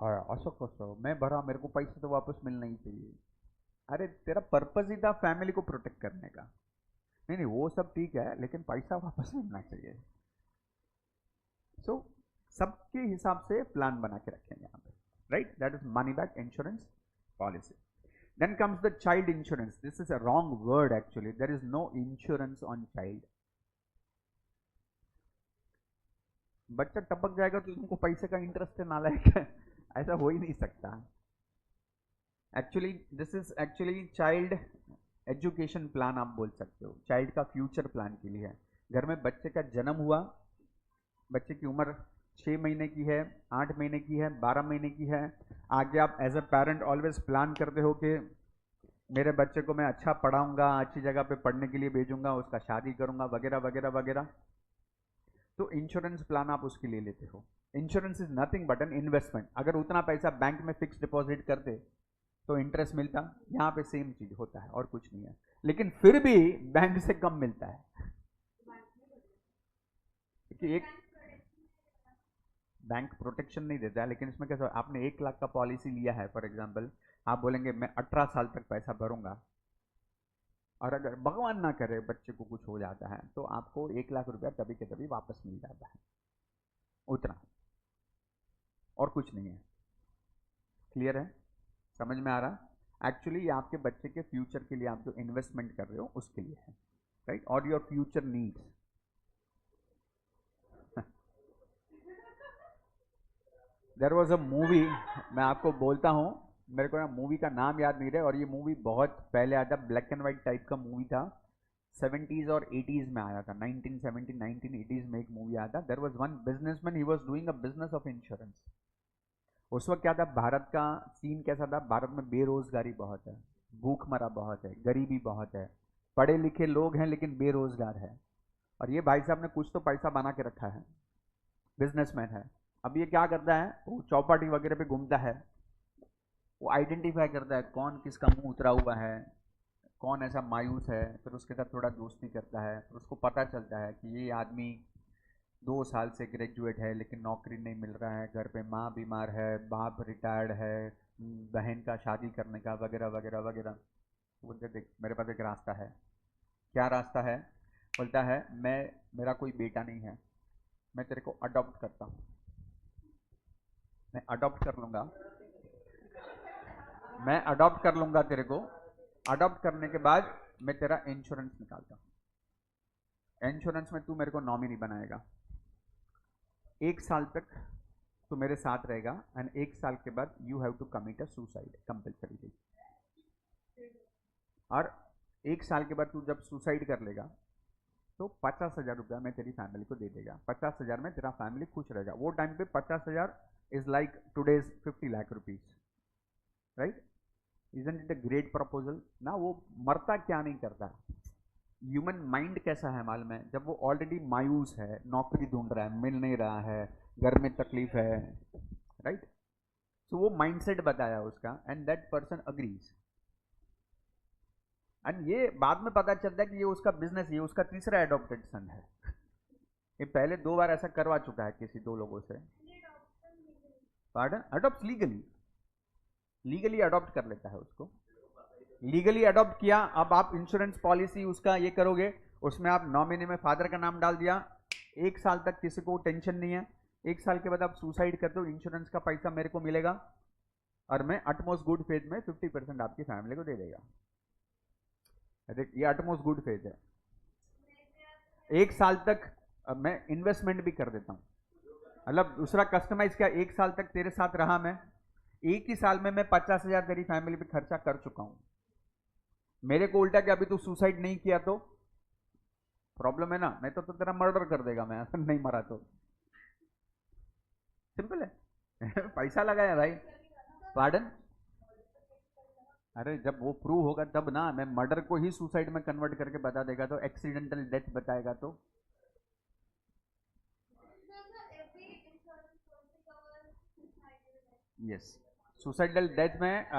असो मैं भरा, मेरे को पैसा तो वापस मिलना ही चाहिए। अरे तेरा पर्पज ही था फैमिली को प्रोटेक्ट करने का। नहीं नहीं वो सब ठीक है, लेकिन पैसा वापस मिलना चाहिए। सो सबके हिसाब से प्लान बना के रखेंगे यहाँ पे, right? That is money back insurance policy. Then comes the child insurance. This is a wrong word actually. There is no insurance on child. बच्चा टपक जाएगा तो तुमको पैसे का इंटरेस्ट है नालायक, ऐसा हो ही नहीं सकता। Actually this is actually child education plan आप बोल सकते हो। चाइल्ड का फ्यूचर प्लान के लिए है। घर में बच्चे का जन्म हुआ, बच्चे की उम्र 6 महीने की है, 8 महीने की है, 12 महीने की है। आगे आप as a parent always plan करते हो कि मेरे बच्चे को मैं अच्छा पढ़ाऊंगा, अच्छी जगह पे पढ़ने के लिए भेजूंगा, उसका शादी करूंगा वगैरह वगैरह वगैरह। तो इंश्योरेंस प्लान आप उसके लिए लेते हो। Insurance is nothing but an investment. अगर उतना पैसा बैंक में फिक्स डिपॉजिट करते तो इंटरेस्ट मिलता, यहाँ पे सेम चीज होता है और कुछ नहीं है, लेकिन फिर भी बैंक से कम मिलता है। एक बैंक प्रोटेक्शन नहीं देता है, लेकिन इसमें कैसा, आपने 1 लाख का पॉलिसी लिया है फॉर एग्जांपल, आप बोलेंगे मैं 18 साल तक पैसा भरूंगा, और अगर भगवान ना करे बच्चे को कुछ हो जाता है तो आपको 1 लाख रुपया कभी के कभी वापस मिल जाता है, उतना, और कुछ नहीं है। क्लियर है? समझ में आ रहा? एक्चुअली ये आपके बच्चे के फ्यूचर के लिए आप जो इन्वेस्टमेंट कर रहे हो उसके लिए है, राइट? और your future needs. There was a movie, मैं आपको बोलता हूँ, मेरे को ना मूवी का नाम याद नहीं रहा, और ये मूवी बहुत पहले आया था, ब्लैक एंड व्हाइट टाइप का मूवी था। 70s और 80s में आया था, 1970 1980s में एक मूवी आया था। There was one businessman, he was doing a business of insurance. उस वक्त क्या था, भारत का सीन कैसा था, भारत में बेरोजगारी बहुत है, भूखमरा बहुत है, गरीबी बहुत है, पढ़े लिखे लोग हैं लेकिन बेरोजगार है। और ये भाई साहब ने कुछ तो पैसा बना के रखा है, बिजनेसमैन है। अब ये क्या करता है, वो चौपाटी वगैरह पे घूमता है, वो आइडेंटिफाई करता है कौन किसका मुंह उतरा हुआ है, कौन ऐसा मायूस है, फिर उसके साथ थोड़ा दोस्ती करता है। फिर उसको पता चलता है कि ये आदमी 2 साल से ग्रेजुएट है लेकिन नौकरी नहीं मिल रहा है, घर पे माँ बीमार है, बाप रिटायर्ड है, बहन का शादी करने का वगैरह वगैरह वगैरह। तो बोलते देख मेरे पास एक रास्ता है। क्या रास्ता है, बोलता है मैं, मेरा कोई बेटा नहीं है, मैं तेरे को अडॉप्ट करता हूँ, मैं अडॉप्ट कर लूँगा, मैं अडॉप्ट कर लूँगा तेरे को। अडॉप्ट करने के बाद मैं तेरा इंश्योरेंस निकालता हूँ। इंश्योरेंस में तू मेरे को नॉमिनी बनाएगा, 1 साल तक तू मेरे साथ रहेगा, एंड 1 साल के बाद you have to commit a suicide compulsory. और 1 साल के बाद तू जब सुसाइड कर लेगा तो 50,000 रुपया मैं तेरी फैमिली को दे देगा। 50,000 में तेरा फैमिली खुश रहेगा। वो टाइम पे 50,000 is like today's 50 lakh rupees, right? Isn't it a great proposal ना? वो मरता क्या नहीं करता। ह्यूमन माइंड कैसा है मालूम है, जब वो ऑलरेडी मायूस है, नौकरी ढूंढ रहा है, मिल नहीं रहा है, घर में तकलीफ है, राइट? तो वो माइंडसेट बताया उसका, and that person agrees. And ये बाद में पता चलता है कि ये उसका बिजनेस, ये उसका तीसरा एडॉप्टेड सन है। ये पहले 2 बार ऐसा करवा चुका है किसी 2 लोगों से। Pardon? Adopt legally, legally adopt कर लेता है उसको, लीगली अडॉप्ट किया। अब आप इंश्योरेंस पॉलिसी उसका ये करोगे, उसमें आप नॉमिनी में फादर का नाम डाल दिया, 1 साल तक किसी को टेंशन नहीं है। 1 साल के बाद आप सुसाइड करते हो, इंश्योरेंस का पैसा मेरे को मिलेगा और मैं अटमोस्ट गुड फेज में 50% आपकी फैमिली को दे देगा। ये अटमोस्ट गुड फेज है। 1 साल तक मैं इन्वेस्टमेंट भी कर देता हूँ, मतलब दूसरा कस्टमाइज क्या, 1 साल तक तेरे साथ रहा मैं, एक ही साल में मैं 50,000 तेरी फैमिली पे खर्चा कर चुका हूं। मेरे को उल्टा कि अभी तू सुसाइड नहीं किया तो प्रॉब्लम है ना, नहीं तो तेरा मर्डर कर देगा मैं अगर नहीं मरा तो। सिंपल है। पैसा लगाया भाई। पार्डन? अरे जब वो प्रूव होगा तब ना, मैं मर्डर को ही सुसाइड में कन्वर्ट करके बता देगा तो, एक्सीडेंटल डेथ बताएगा तो। यस, सुसाइडल डेथ में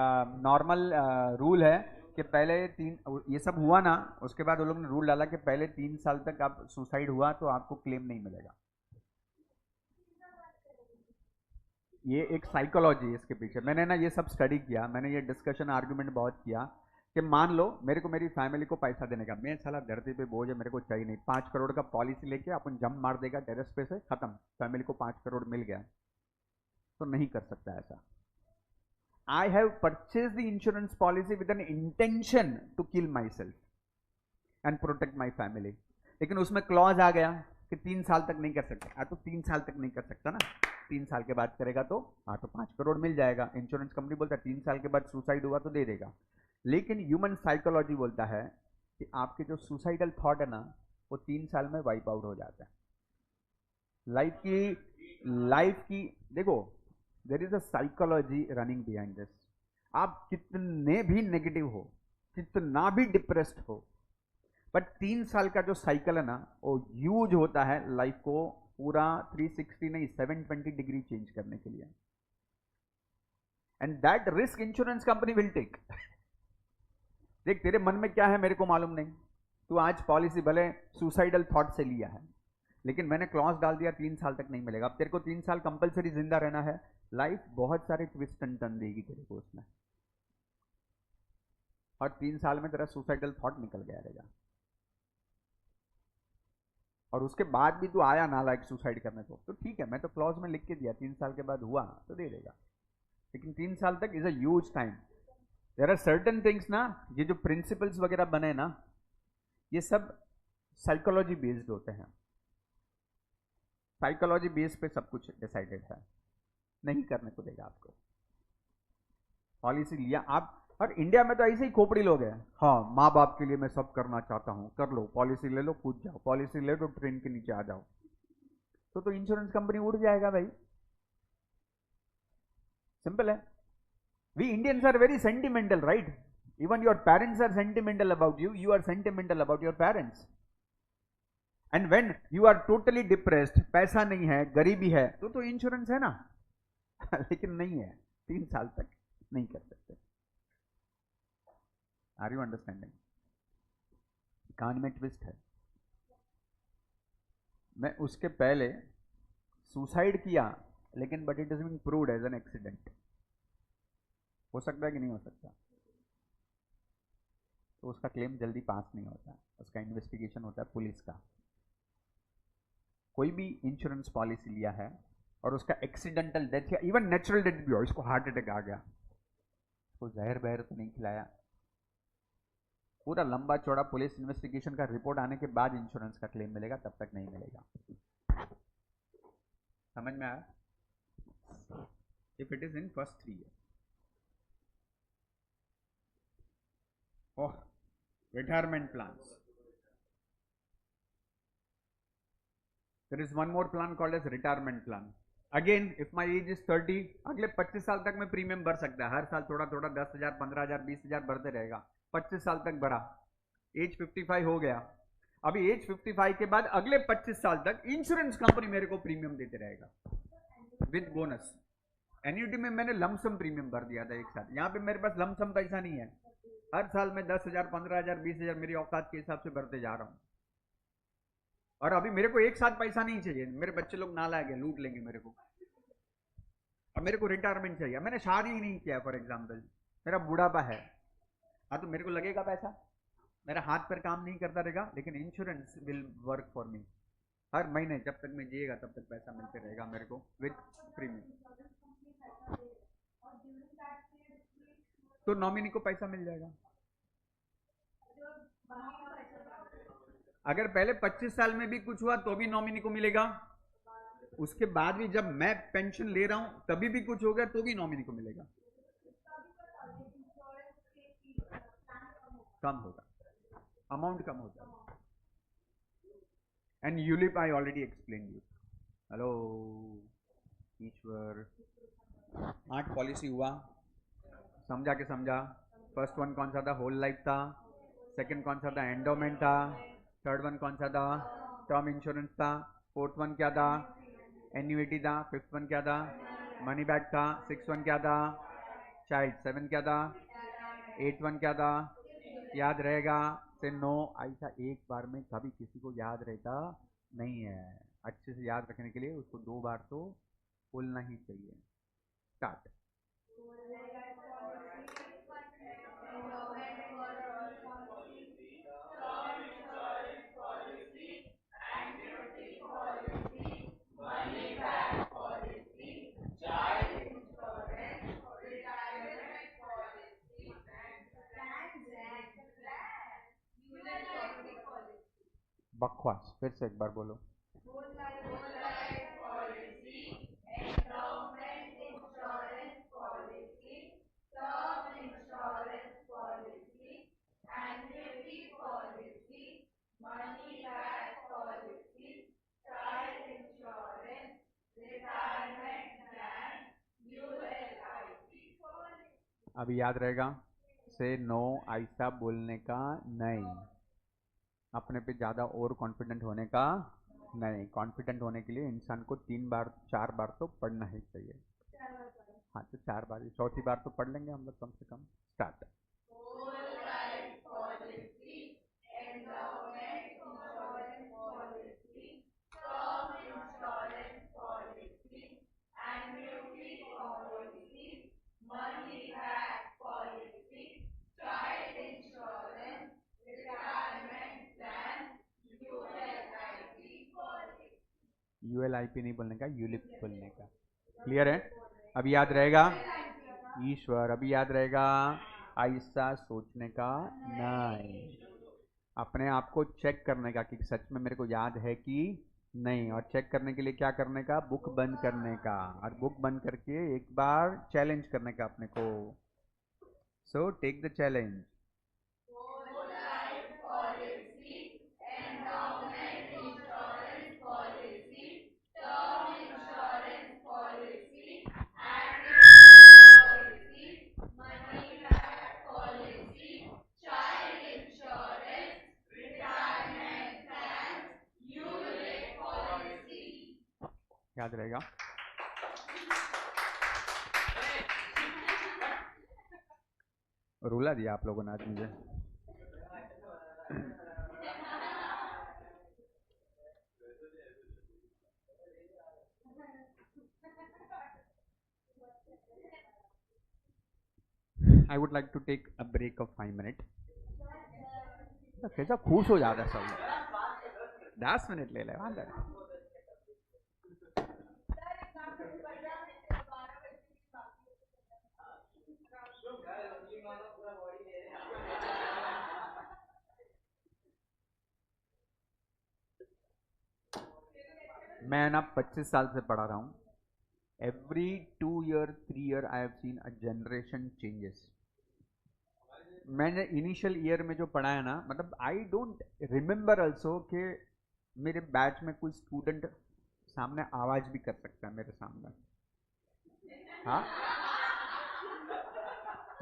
नॉर्मल रूल है कि पहले 3, ये सब हुआ ना, उसके बाद वो लोग ने रूल डाला कि पहले 3 साल तक आप सुसाइड हुआ तो आपको क्लेम नहीं मिलेगा। ये एक साइकोलॉजी है इसके पीछे। मैंने ना ये सब स्टडी किया, मैंने ये डिस्कशन आर्गुमेंट बहुत किया कि मान लो मेरे को मेरी फैमिली को पैसा देने का, मैं साला धरती पे बोझ है, मेरे को चाहिए नहीं, 5 करोड़ का पॉलिसी लेके अपन जंप मार देगा टेरेस पे से, खत्म, फैमिली को 5 करोड़ मिल गया। तो नहीं कर सकता ऐसा। I have purchased the insurance policy with an intention to kill myself and protect my family. लेकिन उसमें क्लॉज आ गया कि 3 साल तक नहीं कर सकता। तो 3 साल तक नहीं कर सकता ना, 3 साल के बाद करेगा तो तो 5 करोड़ मिल जाएगा। इंश्योरेंस कंपनी बोलता है 3 साल के बाद सुसाइड हुआ तो दे देगा। लेकिन ह्यूमन साइकोलॉजी बोलता है कि आपके जो सुसाइडल थॉट है ना, वो 3 साल में वाइप आउट हो जाता है। लाइफ की देखो, देर is a psychology running behind this. आप कितने भी नेगेटिव हो, कितना भी डिप्रेस्ड हो, बट 3 साल का जो साइकिल है ना, वो यूज होता है लाइफ को पूरा 360 नहीं 720 डिग्री चेंज करने के लिए। And that risk insurance company will take. देख तेरे मन में क्या है मेरे को मालूम नहीं, तू आज पॉलिसी भले सुसाइडल थॉट से लिया है, लेकिन मैंने क्लॉज डाल दिया 3 साल तक नहीं मिलेगा। अब तेरे को 3 साल कंपलसरी जिंदा रहना है, लाइफ बहुत सारे ट्विस्ट एंड टर्न देगी तेरे को उसमें, और 3 साल में तेरा सुसाइडल थॉट निकल गया रहेगा। और उसके बाद भी तू आया ना लाइक सुसाइड करने को, तो ठीक है, मैं तो क्लॉज में लिख के दिया 3 साल के बाद हुआ तो दे देगा, लेकिन 3 साल तक is a huge time. There are certain things ना, ये जो प्रिंसिपल्स वगैरह बने ना, ये सब साइकोलॉजी बेस्ड होते हैं। साइकोलॉजी बेस पे सब कुछ डिसाइडेड है, नहीं करने को देगा आपको। पॉलिसी लिया, आप और इंडिया में तो ऐसे ही खोपड़ी लोग हैं, हाँ माँ बाप के लिए मैं सब करना चाहता हूँ, कर लो पॉलिसी ले लो कूद जाओ, पॉलिसी ले लो ट्रेन के नीचे आ जाओ, तो इंश्योरेंस कंपनी उड़ जाएगा भाई, सिंपल है। We Indians are very sentimental right, even your parents are sentimental about you, you are sentimental about your parents, and when you are totally depressed, पैसा नहीं है गरीबी है, तो इंश्योरेंस है ना लेकिन नहीं है, 3 साल तक नहीं कर सकते। Are you understanding? कान में ट्विस्ट है। मैं उसके पहले सुसाइड किया, लेकिन but it is being proved as an accident, हो सकता है कि नहीं हो सकता, तो उसका क्लेम जल्दी पास नहीं होता, उसका इन्वेस्टिगेशन होता है पुलिस का। कोई भी इंश्योरेंस पॉलिसी लिया है और उसका एक्सीडेंटल डेथ या इवन नेचुरल डेथ भी हो, इसको हार्ट अटैक आ गया, तो जहर बहर तो नहीं खिलाया, पूरा लंबा चौड़ा पुलिस इन्वेस्टिगेशन का रिपोर्ट आने के बाद इंश्योरेंस का क्लेम मिलेगा, तब तक नहीं मिलेगा। समझ में आया? If it is in first 3 years। Oh, retirement plans, there is one more plan called as retirement plan. Again if my age is 30, अगले 25 साल तक में प्रीमियम भर सकता है, हर साल थोड़ा थोड़ा 10,000 15,000 20,000 भरते रहेगा, 25 साल तक भरा, एज 55 हो गया, अभी एज 55 के बाद अगले 25 साल तक इंश्योरेंस कंपनी मेरे को प्रीमियम देते रहेगा विद बोनस। एन्युटी में मैंने लमसम प्रीमियम भर दिया था एक साथ, यहाँ पे मेरे पास लमसम पैसा नहीं है, हर साल मैं 10,000 15,000 20,000 मेरी औकात के हिसाब से भरते जा रहा हूँ, और अभी मेरे को एक साथ पैसा नहीं चाहिए, मेरे बच्चे लोग नालायक है, लूट लेंगे मेरे को, अब मेरे को रिटायरमेंट चाहिए, मैंने शादी ही नहीं किया फॉर एग्जाम्पल, मेरा बुढ़ापा है, हाँ तो मेरे को लगेगा पैसा, मेरा हाथ पर काम नहीं करता रहेगा, लेकिन insurance will work for me, हर महीने जब तक मैं जिएगा तब तक पैसा मिलते रहेगा मेरे को विद प्रीमियम, तो नॉमिनी को पैसा मिल जाएगा। अगर पहले 25 साल में भी कुछ हुआ तो भी नॉमिनी को मिलेगा, उसके बाद भी जब मैं पेंशन ले रहा हूं तभी भी कुछ हो गया तो भी नॉमिनी को मिलेगा, कम होगा, अमाउंट कम होता है। And ULIP I already explain you. Hello Ishwar, 8 policy हुआ, समझा के समझा? फर्स्ट वन कौन सा था? होल लाइफ था। सेकंड कौन सा था? एंडोमेंट था। थर्ड वन कौन सा था? टर्म इंश्योरेंस था। फोर्थ वन क्या था? एन्युइटी था। फिफ्थ वन क्या था? मनी बैक था। सिक्स वन क्या था? चाइल्ड। सेवन क्या था? एट वन क्या था? याद रहेगा से नो, ऐसा एक बार में कभी किसी को याद रहता नहीं है, अच्छे से याद रखने के लिए उसको 2 बार तो बोलना ही चाहिए। स्टार्ट। बकवास, फिर से एक बार बोलो। अभी याद रहेगा से नो, ऐसा बोलने का नहीं, अपने पे ज़्यादा ओवर कॉन्फिडेंट होने का नहीं। कॉन्फिडेंट होने के लिए इंसान को 3 बार 4 बार तो पढ़ना ही चाहिए। हाँ तो 4 बार, चौथी बार तो पढ़ लेंगे हम लोग कम से कम। स्टार्ट। यूएलआईपी नहीं बोलने का, यूलिप बोलने का। क्लियर है? अभी याद रहेगा ईश्वर, अभी याद रहेगा ऐसा सोचने का नहीं, अपने आप को चेक करने का कि सच में मेरे को याद है कि नहीं, और चेक करने के लिए क्या करने का? बुक बंद करने का, और बुक बंद करके एक बार चैलेंज करने का अपने को, So take the challenge. याद रहेगा. रुला दिया आप लोगों ने आज मुझे. I would like to take a break of 5 minutes. कैसा खुश हो जाता है सब. 10 मिनट ले ले. मैं ना 25 साल से पढ़ा रहा हूँ. Every 2 year 3 year I have seen a generation changes. मैंने इनिशियल ईयर में जो पढ़ा है ना, मतलब आई डोंट रिमेम्बर ऑल्सो कि मेरे बैच में कोई स्टूडेंट सामने आवाज भी कर सकता है मेरे सामने. हाँ,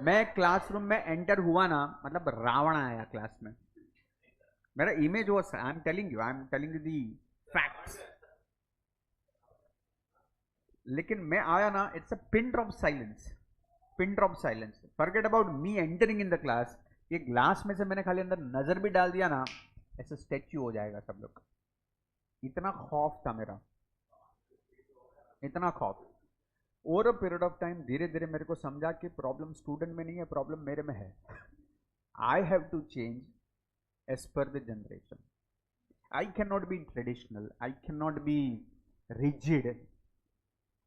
मैं क्लासरूम में एंटर हुआ ना, मतलब रावण आया क्लास में. मेरा image was, I am telling you the facts. लेकिन मैं आया ना, it's a pin drop silence. Pin drop silence. Forget about me entering in the class. ये ग्लास में से मैंने खाली अंदर नजर भी डाल दिया ना, ऐसे स्टैच्यू हो जाएगा सब लोग. इतना खौफ था मेरा, इतना खौफ. Over a period of time धीरे धीरे मेरे को समझा कि प्रॉब्लम स्टूडेंट में नहीं है, प्रॉब्लम मेरे में है. I have to change as per the generation. I can not be traditional, I can not be rigid.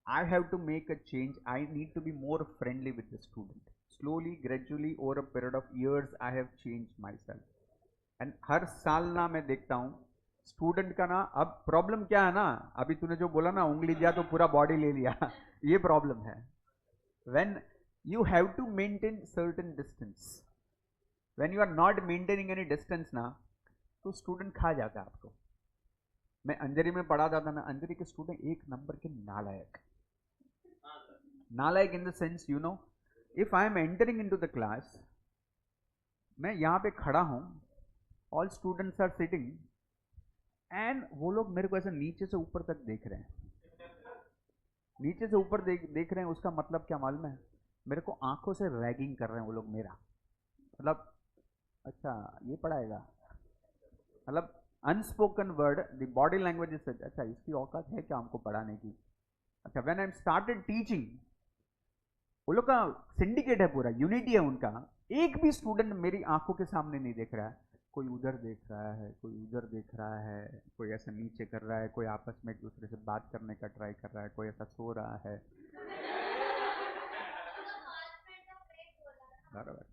I have to make a change. I need to be more friendly with the student. Slowly, gradually, over a period of years, I have changed myself. And हर साल ना मैं देखता हूँ स्टूडेंट का ना, अब प्रॉब्लम क्या है ना, अभी तूने जो बोला ना उंगली दिया तो पूरा बॉडी ले लिया, ये प्रॉब्लम है. When you have to maintain certain distance, when you are not maintaining any distance ना, तो स्टूडेंट खा जाता है आपको. मैं अंजरी में पढ़ाता था ना, अंजरी के स्टूडेंट एक नंबर के नालायक. नालायक in the sense, you know, if I am entering into the class, मैं यहाँ पे खड़ा हूँ, all students are sitting, and वो लोग मेरे को ऐसे नीचे से ऊपर तक देख रहे हैं. नीचे से ऊपर देख रहे हैं, उसका मतलब क्या मालूम है? मेरे को आंखों से रैगिंग कर रहे हैं वो लोग मेरा. मतलब अच्छा ये पढ़ाएगा, मतलब unspoken word, the body language is such. अच्छा इसकी औकात है क्या हमको पढ़ाने की? अच्छा व्हेन आई स्टार्टेड टीचिंग, वो लोग का सिंडिकेट है पूरा, यूनिटी है उनका. एक भी स्टूडेंट मेरी आंखों के सामने नहीं देख रहा है. कोई उधर देख रहा है, कोई उधर देख रहा है, कोई ऐसा नीचे कर रहा है, कोई आपस में एक दूसरे से बात करने का ट्राई कर रहा है, कोई ऐसा सो रहा है. बराबर.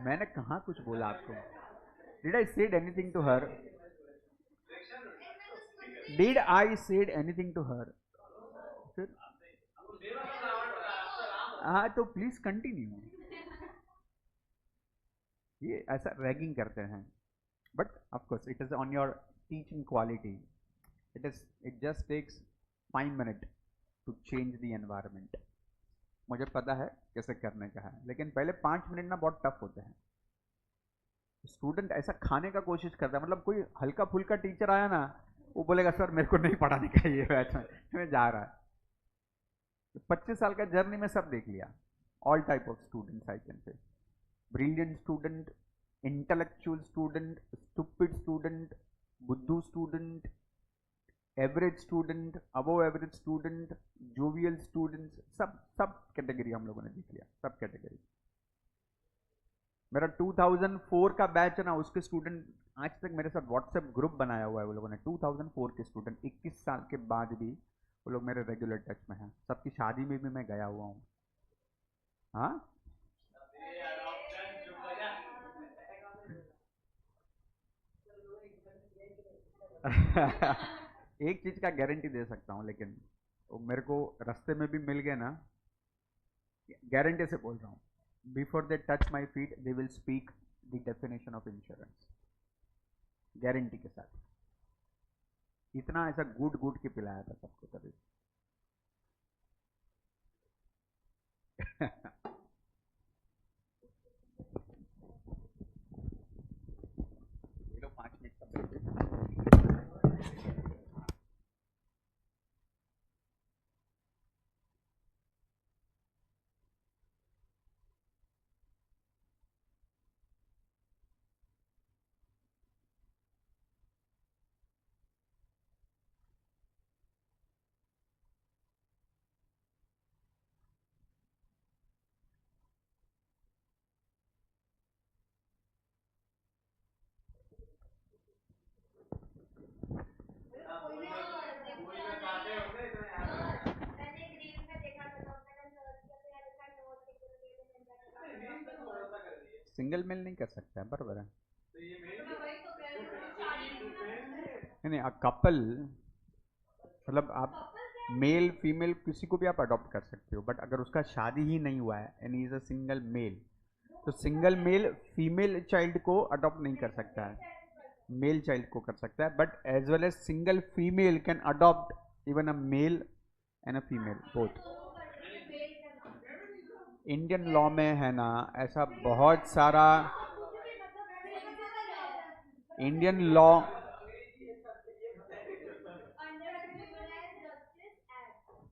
मैंने कहाँ कुछ बोला आपको? Did I said anything to her? Did I said anything to her? हाँ तो प्लीज कंटिन्यू. ये ऐसा रैगिंग करते हैं, but of course it is on your teaching quality. It just takes 5 minutes to change the environment. मुझे पता है कैसे करने का है, लेकिन पहले 5 मिनट ना बहुत टफ होते हैं. स्टूडेंट ऐसा खाने का कोशिश करता है, मतलब कोई हल्का फुल्का टीचर आया ना, वो बोलेगा सर मेरे को नहीं पढ़ाने का ये बैच में जा रहा है. 25 साल का जर्नी में सब देख लिया. All type of students I can say. Brilliant student, intellectual student, stupid student, बुद्धू student, average student, above average student, jovial students, सब कैटेगरी हम लोगों ने देख लिया, सब कैटेगरी. मेरा 2004 का बैच है ना, उसके स्टूडेंट आज तक मेरे साथ व्हाट्सएप ग्रुप बनाया हुआ है वो लोगों ने. 2004 के स्टूडेंट 21 साल के बाद भी वो लोग मेरे रेगुलर टच में हैं. सबकी शादी में भी मैं गया हुआ हूँ. हाँ एक चीज का गारंटी दे सकता हूँ, लेकिन वो मेरे को रास्ते में भी मिल गए ना, गारंटी से बोल रहा हूँ, before they touch my feet they will speak the definition of insurance, guarantee के साथ। इतना ऐसा गुड गुड के पिलाया था सबको तभी। ये लो 5 मिनट का ब्रेक। सिंगल मेल नहीं कर सकता है, बराबर है। नहीं, कपल मतलब आप मेल फीमेल किसी को भी आप अडॉप्ट कर सकते हो, बट अगर उसका शादी ही नहीं हुआ है and is a single male, तो सिंगल मेल फीमेल चाइल्ड को अडॉप्ट नहीं कर सकता है, मेल चाइल्ड को कर सकता है, but as well as single female can adopt even a male and a female both. Indian law में है ना ऐसा बहुत सारा, इंडियन लॉ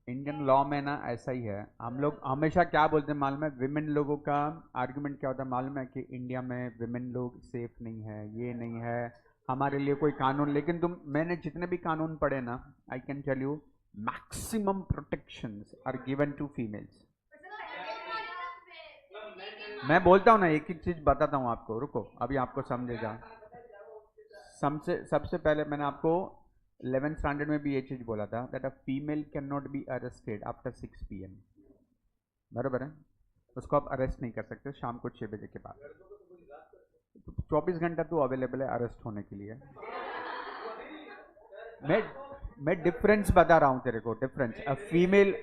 इंडियन लॉ में ना ऐसा ही है। हम लोग हमेशा क्या बोलते हैं मालूम है, विमेन लोगों का आर्गुमेंट क्या होता है मालूम है, कि इंडिया में विमेन लोग सेफ नहीं है, ये नहीं है, हमारे लिए कोई कानून। लेकिन मैंने जितने भी कानून पढ़े ना, I can tell you maximum protections are given to females. मैं बोलता हूँ ना, एक एक चीज बताता हूँ आपको, रुको अभी आपको समझेगा। सबसे सबसे पहले मैंने आपको 11th स्टैंडर्ड में भी ये चीज बोला था, that a female can not be arrested after 6 PM। बराबर है, उसको आप अरेस्ट नहीं कर सकते शाम को 6 बजे के बाद। तो 24 घंटा तो अवेलेबल है अरेस्ट होने के लिए। मैं मैं डिफरेंस बता रहा हूँ तेरे को, डिफरेंस। अ फीमेल,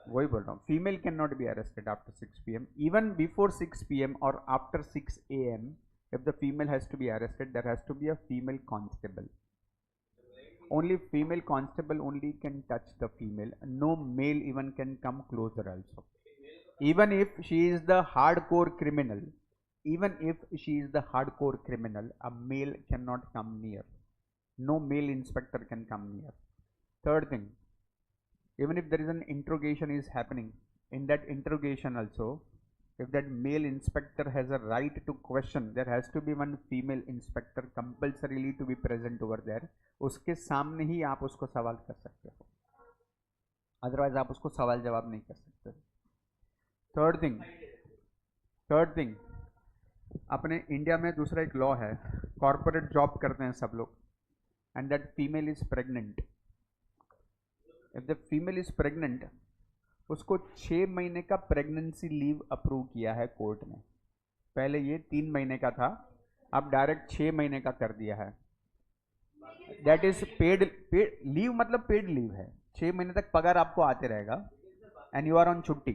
वही बोल रहा हूँ, female can not be arrested after 6 PM, even before 6 PM और after 6 AM। if the female has to be arrested, there has to be a female constable. Only female constable only can touch the female, no male even can come closer also. Even if she is the hardcore criminal, even if she is the hardcore criminal, a male cannot come near, no male inspector can come near. Third thing, even if there is an interrogation is happening, in that interrogation also, if that male inspector has a right to question, there has to be one female inspector compulsorily to be present over there. उसके सामने ही आप उसको सवाल कर सकते हो, अदरवाइज आप उसको सवाल जवाब नहीं कर सकते। थर्ड थिंग अपने इंडिया में दूसरा एक लॉ है, कॉर्पोरेट जॉब करते हैं सब लोग, and that female is pregnant. If the female is pregnant, उसको 6 महीने का प्रेगनेंसी लीव अप्रूव किया है कोर्ट ने। पहले ये 3 महीने का था, अब डायरेक्ट 6 महीने का कर दिया है। दैट इज पेड लीव, मतलब पेड लीव है, 6 महीने तक पगार आपको आते रहेगा एंड यू आर ऑन छुट्टी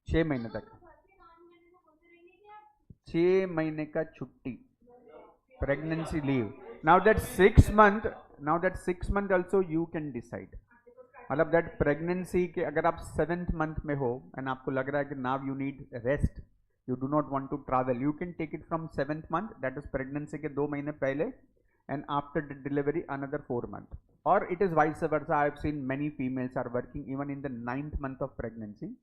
6 महीने तक। 6 महीने का छुट्टी, pregnancy leave. Now that 6 month also you can decide, मतलब दैट प्रेगनेंसी के अगर आप 7th मंथ में हो एंड आपको लग रहा है कि now you need rest, you do not want to travel, you can take it from 7th month, that is pregnancy के 2 महीने पहले, and after the delivery another 4 month. और it is vice versa, I have seen many females are working even in the 9th month of pregnancy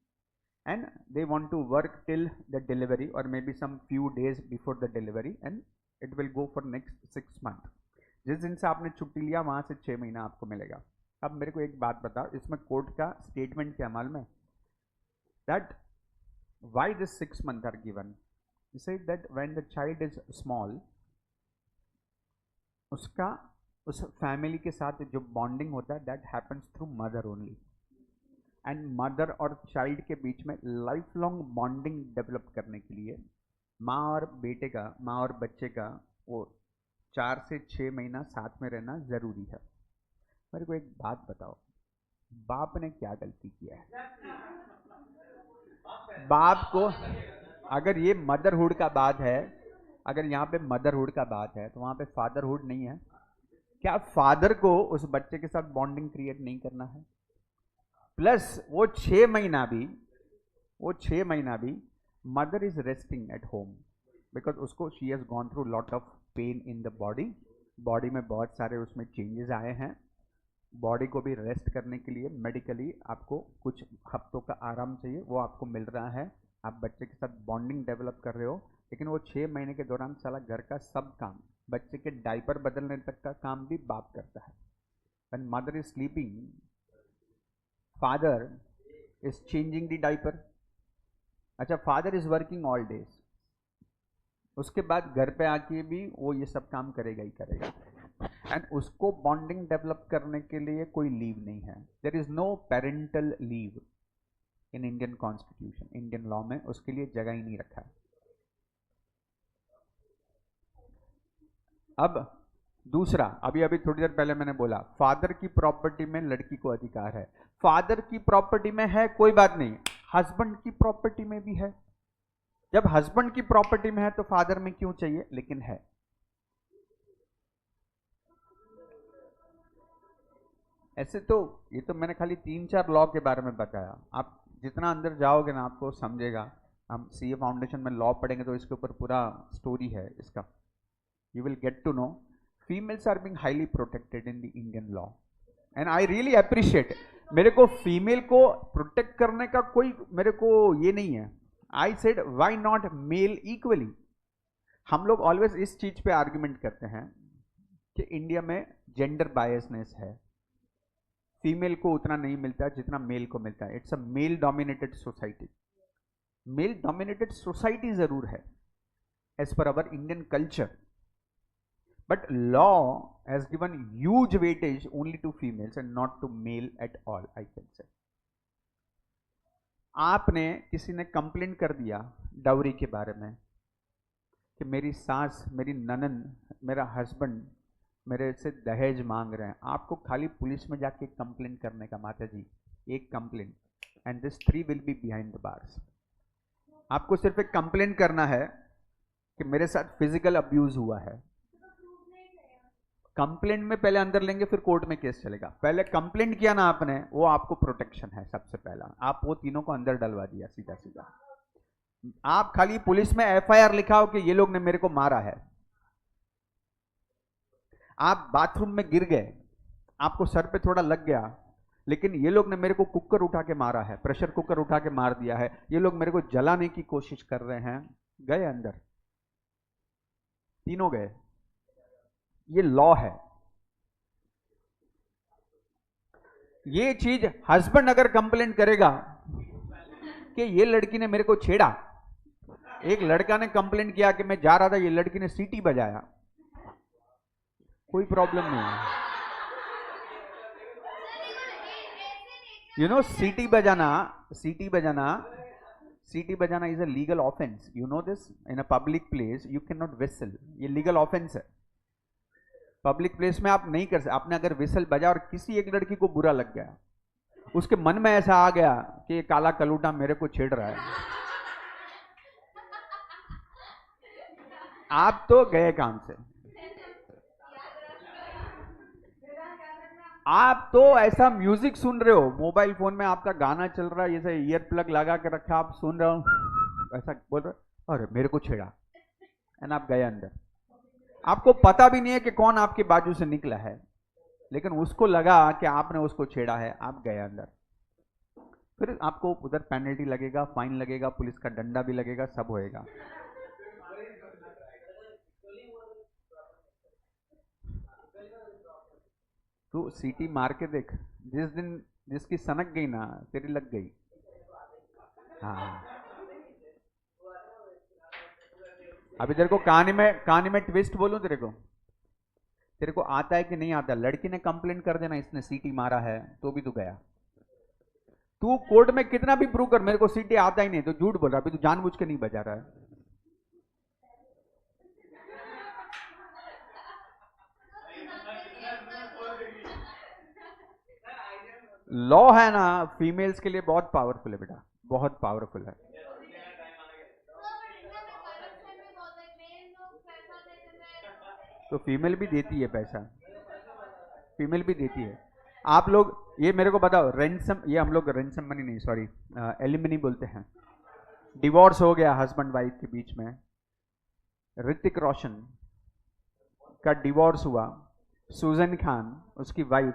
and they want to work till the delivery or maybe some few days before the delivery and it will go for next 6 month। जिस दिन से आपने छुट्टी लिया वहां से 6 महीना आपको मिलेगा। अब मेरे को एक बात बताओ, इसमें कोर्ट का स्टेटमेंट क्या मालूम है, that why this 6 month are given, he said that when the child is small, उसका उस फैमिली के साथ जो बॉन्डिंग होता है that happens through mother only, and mother और चाइल्ड के बीच में लाइफ लॉन्ग बॉन्डिंग डेवलप करने के लिए माँ और बेटे का, माँ और बच्चे का वो 4 से 6 महीना साथ में रहना ज़रूरी है। मेरे को एक बात बताओ, बाप ने क्या गलती किया है? बाप को, अगर ये मदरहुड का बात है, अगर यहाँ पे मदरहुड का बात है तो वहां पे फादरहुड नहीं है क्या? फादर को उस बच्चे के साथ बॉन्डिंग क्रिएट नहीं करना है? प्लस वो 6 महीना भी, वो 6 महीना भी mother is resting at home because उसको she has gone through lot of pain in the body, body में बहुत सारे उसमें चेंजेस आए हैं, बॉडी को भी रेस्ट करने के लिए मेडिकली आपको कुछ हफ्तों का आराम चाहिए, वो आपको मिल रहा है, आप बच्चे के साथ बॉन्डिंग डेवलप कर रहे हो, लेकिन वो 6 महीने के दौरान साला घर का सब काम, बच्चे के डायपर बदलने तक का काम भी बाप करता है। When mother is sleeping, father is changing the diaper. अच्छा, father is working all days, उसके बाद घर पे आके भी वो ये सब काम करेगा ही करेगा, एंड उसको बॉन्डिंग डेवलप करने के लिए कोई लीव नहीं है। There is no parental leave in Indian constitution, Indian law में उसके लिए जगह ही नहीं रखा है। अब दूसरा, अभी अभी थोड़ी देर पहले मैंने बोला फादर की प्रॉपर्टी में लड़की को अधिकार है, फादर की प्रॉपर्टी में है कोई बात नहीं, हस्बैंड की प्रॉपर्टी में भी है। जब हस्बैंड की प्रॉपर्टी में है तो फादर में क्यों चाहिए, लेकिन है। ऐसे तो ये तो मैंने खाली 3-4 लॉ के बारे में बताया, आप जितना अंदर जाओगे ना आपको समझेगा। हम सीए फाउंडेशन में लॉ पढ़ेंगे तो इसके ऊपर पूरा स्टोरी है इसका, you will get to know. Females are being highly protected in the Indian law and I really appreciate. मेरे को फीमेल को प्रोटेक्ट करने का कोई मेरे को ये नहीं है। I said why not male equally. हम लोग ऑलवेज इस चीज पे आर्ग्यूमेंट करते हैं कि इंडिया में जेंडर बायसनेस है, फीमेल को उतना नहीं मिलता जितना मेल को मिलता है। It's a male dominated society, male dominated society जरूर है as per our Indian culture, but law has given huge weightage only to females and not to male at all, I can say। आपने किसी ने कंप्लेंट कर दिया डाउरी के बारे में कि मेरी सास, मेरी ननन, मेरा हस्बैंड मेरे से दहेज मांग रहे हैं, आपको खाली पुलिस में जाके कंप्लेंट करने का, माता जी एक complaint, and this 3 will be behind the bars. आपको सिर्फ एक कंप्लेंट करना है कि मेरे साथ फिजिकल अब्यूज हुआ है। कंप्लेंट में पहले अंदर लेंगे फिर कोर्ट में केस चलेगा, पहले कंप्लेंट किया ना आपने, वो आपको प्रोटेक्शन है सबसे पहला। आप वो तीनों को अंदर डलवा दिया सीधा सीधा। आप खाली पुलिस में एफआईआर लिखाओ कि ये लोग ने मेरे को मारा है। आप बाथरूम में गिर गए, आपको सर पे थोड़ा लग गया, लेकिन ये लोग ने मेरे को कुकर उठा के मारा है, प्रेशर कुकर उठा के मार दिया है, ये लोग मेरे को जलाने की कोशिश कर रहे हैं, गए अंदर, तीनों गए। ये लॉ है। ये चीज हस्बैंड अगर कंप्लेंट करेगा कि ये लड़की ने मेरे को छेड़ा, एक लड़का ने कंप्लेंट किया कि मैं जा रहा था, ये लड़की ने सीटी बजाया, कोई प्रॉब्लम नहीं है। यू नो सीटी बजाना, सीटी बजाना, सीटी बजाना is a legal offence, you know this. In a public place you can not whistle, ये लीगल ऑफेंस है। पब्लिक प्लेस में आप नहीं कर सकते। आपने अगर विसल बजा और किसी एक लड़की को बुरा लग गया, उसके मन में ऐसा आ गया कि ये काला कलूटा मेरे को छेड़ रहा है, आप तो गए काम से। आप तो ऐसा म्यूजिक सुन रहे हो, मोबाइल फोन में आपका गाना चल रहा है, जैसे ईयर प्लग लगा के रखा, आप सुन रहे हो, ऐसा बोल रहे हो, अरे मेरे को छेड़ा, एंड आप गए अंदर। आपको पता भी नहीं है कि कौन आपके बाजू से निकला है, लेकिन उसको लगा कि आपने उसको छेड़ा है, आप गए अंदर। फिर आपको उधर पेनल्टी लगेगा, फाइन लगेगा, पुलिस का डंडा भी लगेगा, सब होएगा। तो सीटी मार के देख, जिस दिन जिसकी सनक गई ना, तेरी लग गई। हाँ, अभी तेरे को कहानी में ट्विस्ट बोलूं तेरे को, तेरे को आता है कि नहीं आता? लड़की ने कंप्लेंट कर देना इसने सीटी मारा है, तो भी तू गया। तू कोर्ट में कितना भी प्रूव कर मेरे को सीटी आता ही नहीं, तो झूठ बोल रहा, अभी तू जानबूझ के नहीं बजा रहा है। लॉ है ना फीमेल्स के लिए बहुत पावरफुल है बेटा, बहुत पावरफुल है। तो फीमेल भी देती है पैसा, फीमेल भी देती है। आप लोग ये मेरे को बताओ, रेंसम, ये हम लोग रेंसम मनी नहीं, सॉरी एलिमनी बोलते हैं। डिवोर्स हो गया हस्बैंड वाइफ के बीच में, ऋतिक रोशन का डिवोर्स हुआ, सुजन खान उसकी वाइफ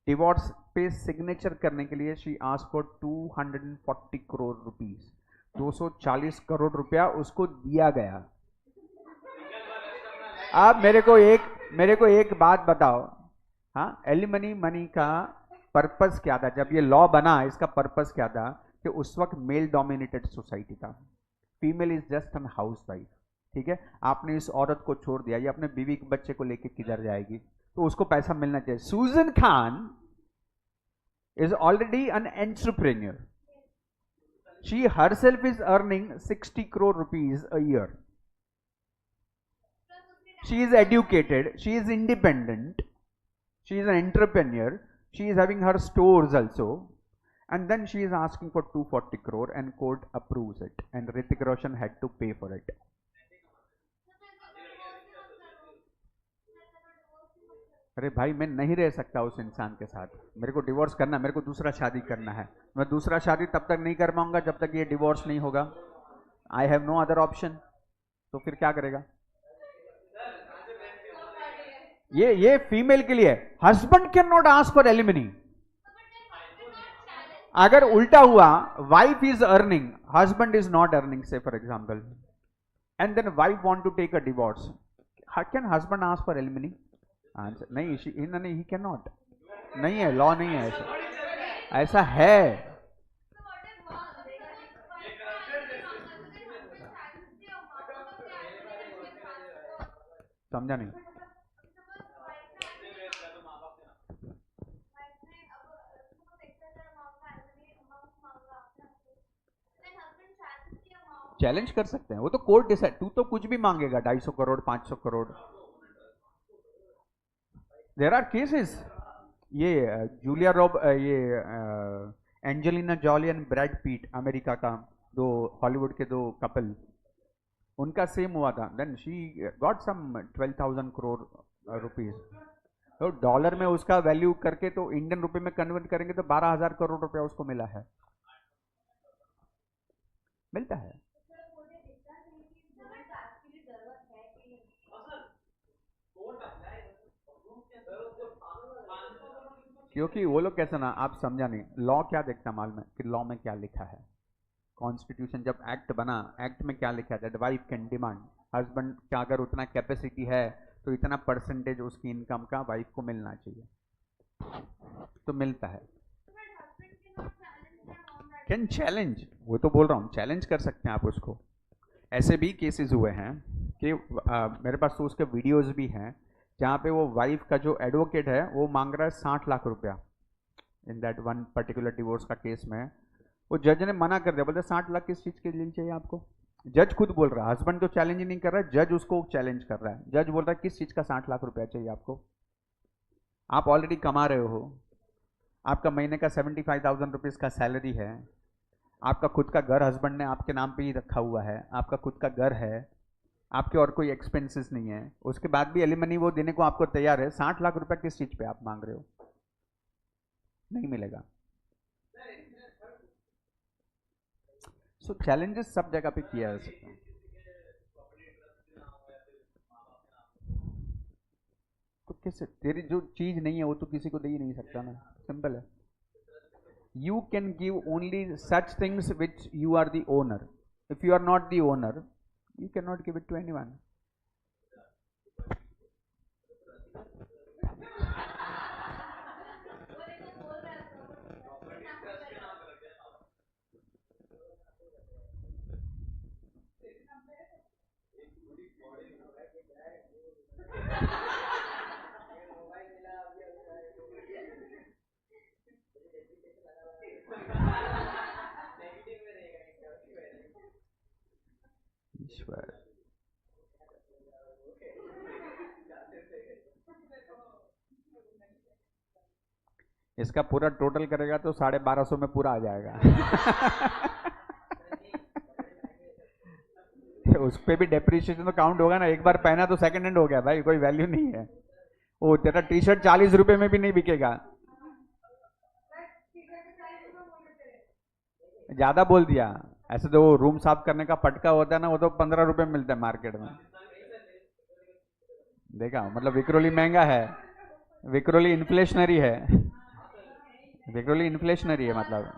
डिवोर्स पे सिग्नेचर करने के लिए she asked for 240 crore rupees, 240 crore रुपया उसको दिया गया। आप मेरे को एक बात बताओ, हाँ, एलिमनी मनी का पर्पस क्या था जब ये लॉ बना? इसका पर्पस क्या था कि उस वक्त मेल डोमिनेटेड सोसाइटी था, female is just an house wife, ठीक है। आपने इस औरत को छोड़ दिया, ये अपने बीवी के बच्चे को लेकर किधर जाएगी? तो उसको पैसा मिलना चाहिए। सुजन Khan is already an entrepreneur. She herself is earning 60 crore rupees a year. She is educated, she is independent, she is an entrepreneur, she is having her stores also, and then she is asking for 240 crore and court approves it and Hrithik Roshan had to pay for it. अरे भाई, मैं नहीं रह सकता उस इंसान के साथ, मेरे को डिवोर्स करना, मेरे को दूसरा शादी करना है। मैं दूसरा शादी तब तक नहीं कर पाऊंगा जब तक ये डिवोर्स नहीं होगा। I have no other option. तो फिर क्या करेगा? ये फीमेल के लिए, husband can not ask for alimony. अगर उल्टा हुआ, wife is earning, husband is not earning, say for example, and then wife want to take a divorce, can husband ask for alimony? Answer नहीं, नहीं, ही कैन नॉट, नहीं है, लॉ नहीं है ऐसा, ऐसा है। समझा नहीं? चैलेंज कर सकते हैं, वो तो कोर्ट डिसाइड, तू तो कुछ भी मांगेगा, 250 crore 500 crore. There are cases, ये जूलिया रॉब, ये Angelina Jolie and Brad Pitt, America का दो, हॉलीवुड के दो कपल, उनका सेम हुआ था। Then she got some 12,000 crore rupees, तो डॉलर में उसका वैल्यू करके तो इंडियन रुपए में कन्वर्ट करेंगे तो 12,000 करोड़ रुपया उसको मिला है, मिलता है। क्योंकि वो लोग कैसे ना, आप समझा नहीं, लॉ क्या देखता मालूम है कि लॉ में क्या लिखा है? कॉन्स्टिट्यूशन जब एक्ट बना, एक्ट में क्या लिखा है? That wife can demand, husband का अगर उतना कैपेसिटी है तो इतना परसेंटेज उसकी इनकम का वाइफ को मिलना चाहिए, तो मिलता है। कैन चैलेंज, वो तो बोल रहा हूँ, चैलेंज कर सकते हैं आप उसको। ऐसे भी केसेस हुए हैं कि मेरे पास तो उसके वीडियोस भी हैं जहाँ पे वो वाइफ का जो एडवोकेट है वो मांग रहा है 60 लाख रुपया in that one particular divorce का केस में। वो जज ने मना कर दिया, बोलते 60 लाख किस चीज़ के लिए चाहिए आपको? जज खुद बोल रहा है, हस्बैंड तो चैलेंज ही नहीं कर रहा है, जज उसको चैलेंज कर रहा है। जज बोल रहा है किस चीज़ का 60 लाख रुपया चाहिए आपको? आप ऑलरेडी कमा रहे हो, आपका महीने का 75,000 रुपीज़ का सैलरी है, आपका खुद का घर हस्बैंड ने आपके नाम पे ही रखा हुआ है, आपका खुद का घर है, आपके और कोई एक्सपेंसेस नहीं है, उसके बाद भी एलिमनी वो देने को आपको तैयार है। 60 लाख रुपया किस चीज पे आप मांग रहे हो? नहीं मिलेगा। सो चैलेंजेस सब जगह पे किया जा सकता है। तो कैसे, तेरी जो चीज नहीं है वो तो किसी को दे ही नहीं सकता ना, सिंपल है। You can give only such things which you are the owner. If you are not the owner, you cannot give it to anyone. ईश्वर, इसका पूरा टोटल करेगा तो 1250 में पूरा आ जाएगा। उस पे भी डेप्रिसिएशन तो काउंट होगा ना, एक बार पहना तो सेकंड हैंड हो गया भाई, कोई वैल्यू नहीं है। वो तेरा टी शर्ट 40 रुपए में भी नहीं बिकेगा। ज्यादा बोल दिया। ऐसे तो वो रूम साफ करने का पटका होता है ना, वो तो 15 रुपए में मिलता है मार्केट में। देखा, मतलब विक्रोली महंगा है, विक्रोली इन्फ्लेशनरी है, विक्रोली इन्फ्लेशनरी है मतलब।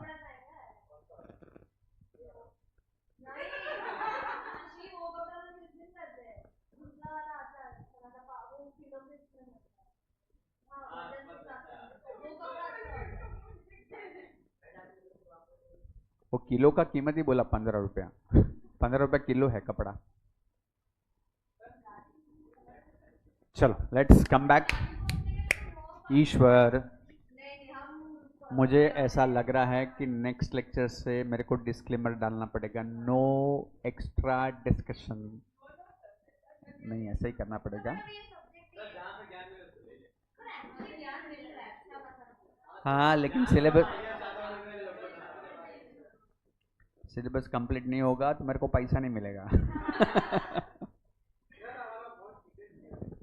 वो किलो का कीमत ही बोला 15 रुपया, 15 रुपया किलो है कपड़ा। चलो लेट्स कम बैक। ईश्वर, मुझे ऐसा लग रहा है कि नेक्स्ट लेक्चर से मेरे को डिस्क्लेमर डालना पड़ेगा, नो एक्स्ट्रा डिस्कशन। नहीं, ऐसा ही करना पड़ेगा। हाँ लेकिन सिलेबस कंप्लीट नहीं होगा तो मेरे को पैसा नहीं मिलेगा।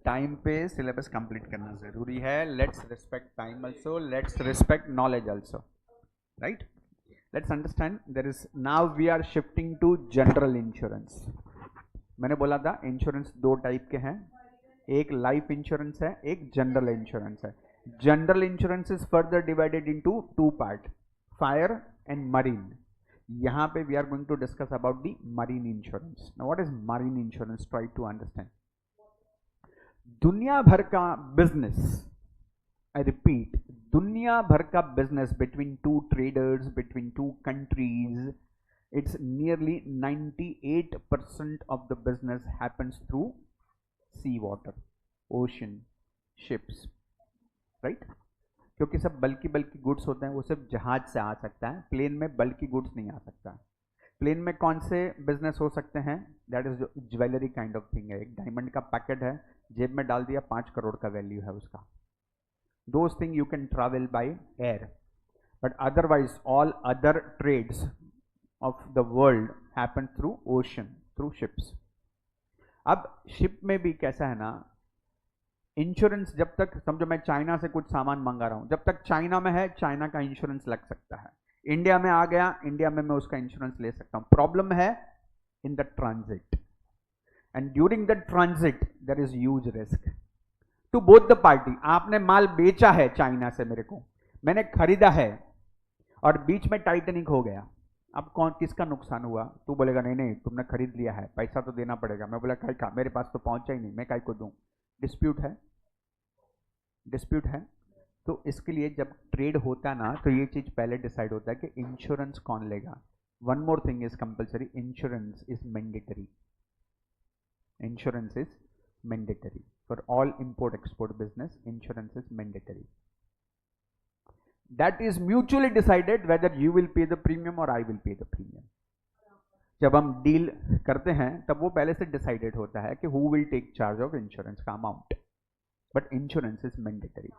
टाइम पे सिलेबस कंप्लीट करना जरूरी है। Let's respect time also, let's respect knowledge also, right. Let's understand there is, now we are shifting to general insurance. मैंने बोला था इंश्योरेंस दो टाइप के हैं, एक लाइफ इंश्योरेंस है, एक जनरल इंश्योरेंस है। General insurance is further divided into two part, fire and marine. यहां पे we are going to discuss about the marine insurance. Now what is marine insurance, try to understand. दुनिया भर का बिजनेस, आई रिपीट, दुनिया भर का business between two traders, between two countries, it's nearly 98% of the business happens through sea water, ocean, ships, right? क्योंकि सब बल्कि गुड्स होते हैं, वो सिर्फ जहाज से आ सकता है, प्लेन में बल्कि गुड्स नहीं आ सकता। प्लेन में कौन से बिजनेस हो सकते हैं? That is jewellery kind of thing है। एक डायमंड का पैकेट है, जेब में डाल दिया, 5 करोड़ का वैल्यू है उसका। Those thing you can travel by air, but otherwise all other trades of the world happen through ocean, through ships. अब शिप में भी कैसा है ना, इंश्योरेंस जब तक, समझो मैं चाइना से कुछ सामान मंगा रहा हूं, जब तक चाइना में है चाइना का इंश्योरेंस लग सकता है, इंडिया में आ गया, इंडिया में मैं उसका इंश्योरेंस ले सकता हूं। प्रॉब्लम है in the transit, and during the transit there is huge risk to both the party. आपने माल बेचा है चाइना से मेरे को, मैंने खरीदा है, और बीच में टाइटैनिक हो गया, अब कौन किसका नुकसान हुआ? तू बोलेगा नहीं नहीं तुमने खरीद लिया है, पैसा तो देना पड़ेगा। मैं बोला काय का, मेरे पास तो पहुंचा ही नहीं, मैं काय को दूं? डिस्प्यूट है, डिस्प्यूट है। तो इसके लिए जब ट्रेड होता है ना, तो ये चीज पहले डिसाइड होता है कि इंश्योरेंस कौन लेगा। One more thing is compulsory, insurance is mandatory, insurance is mandatory for all import export business, insurance is mandatory. That is mutually decided whether you will pay the premium or I will pay the premium. जब हम डील करते हैं तब वो पहले से डिसाइडेड होता है कि who will take charge of insurance का amount, but insurance is mandatory.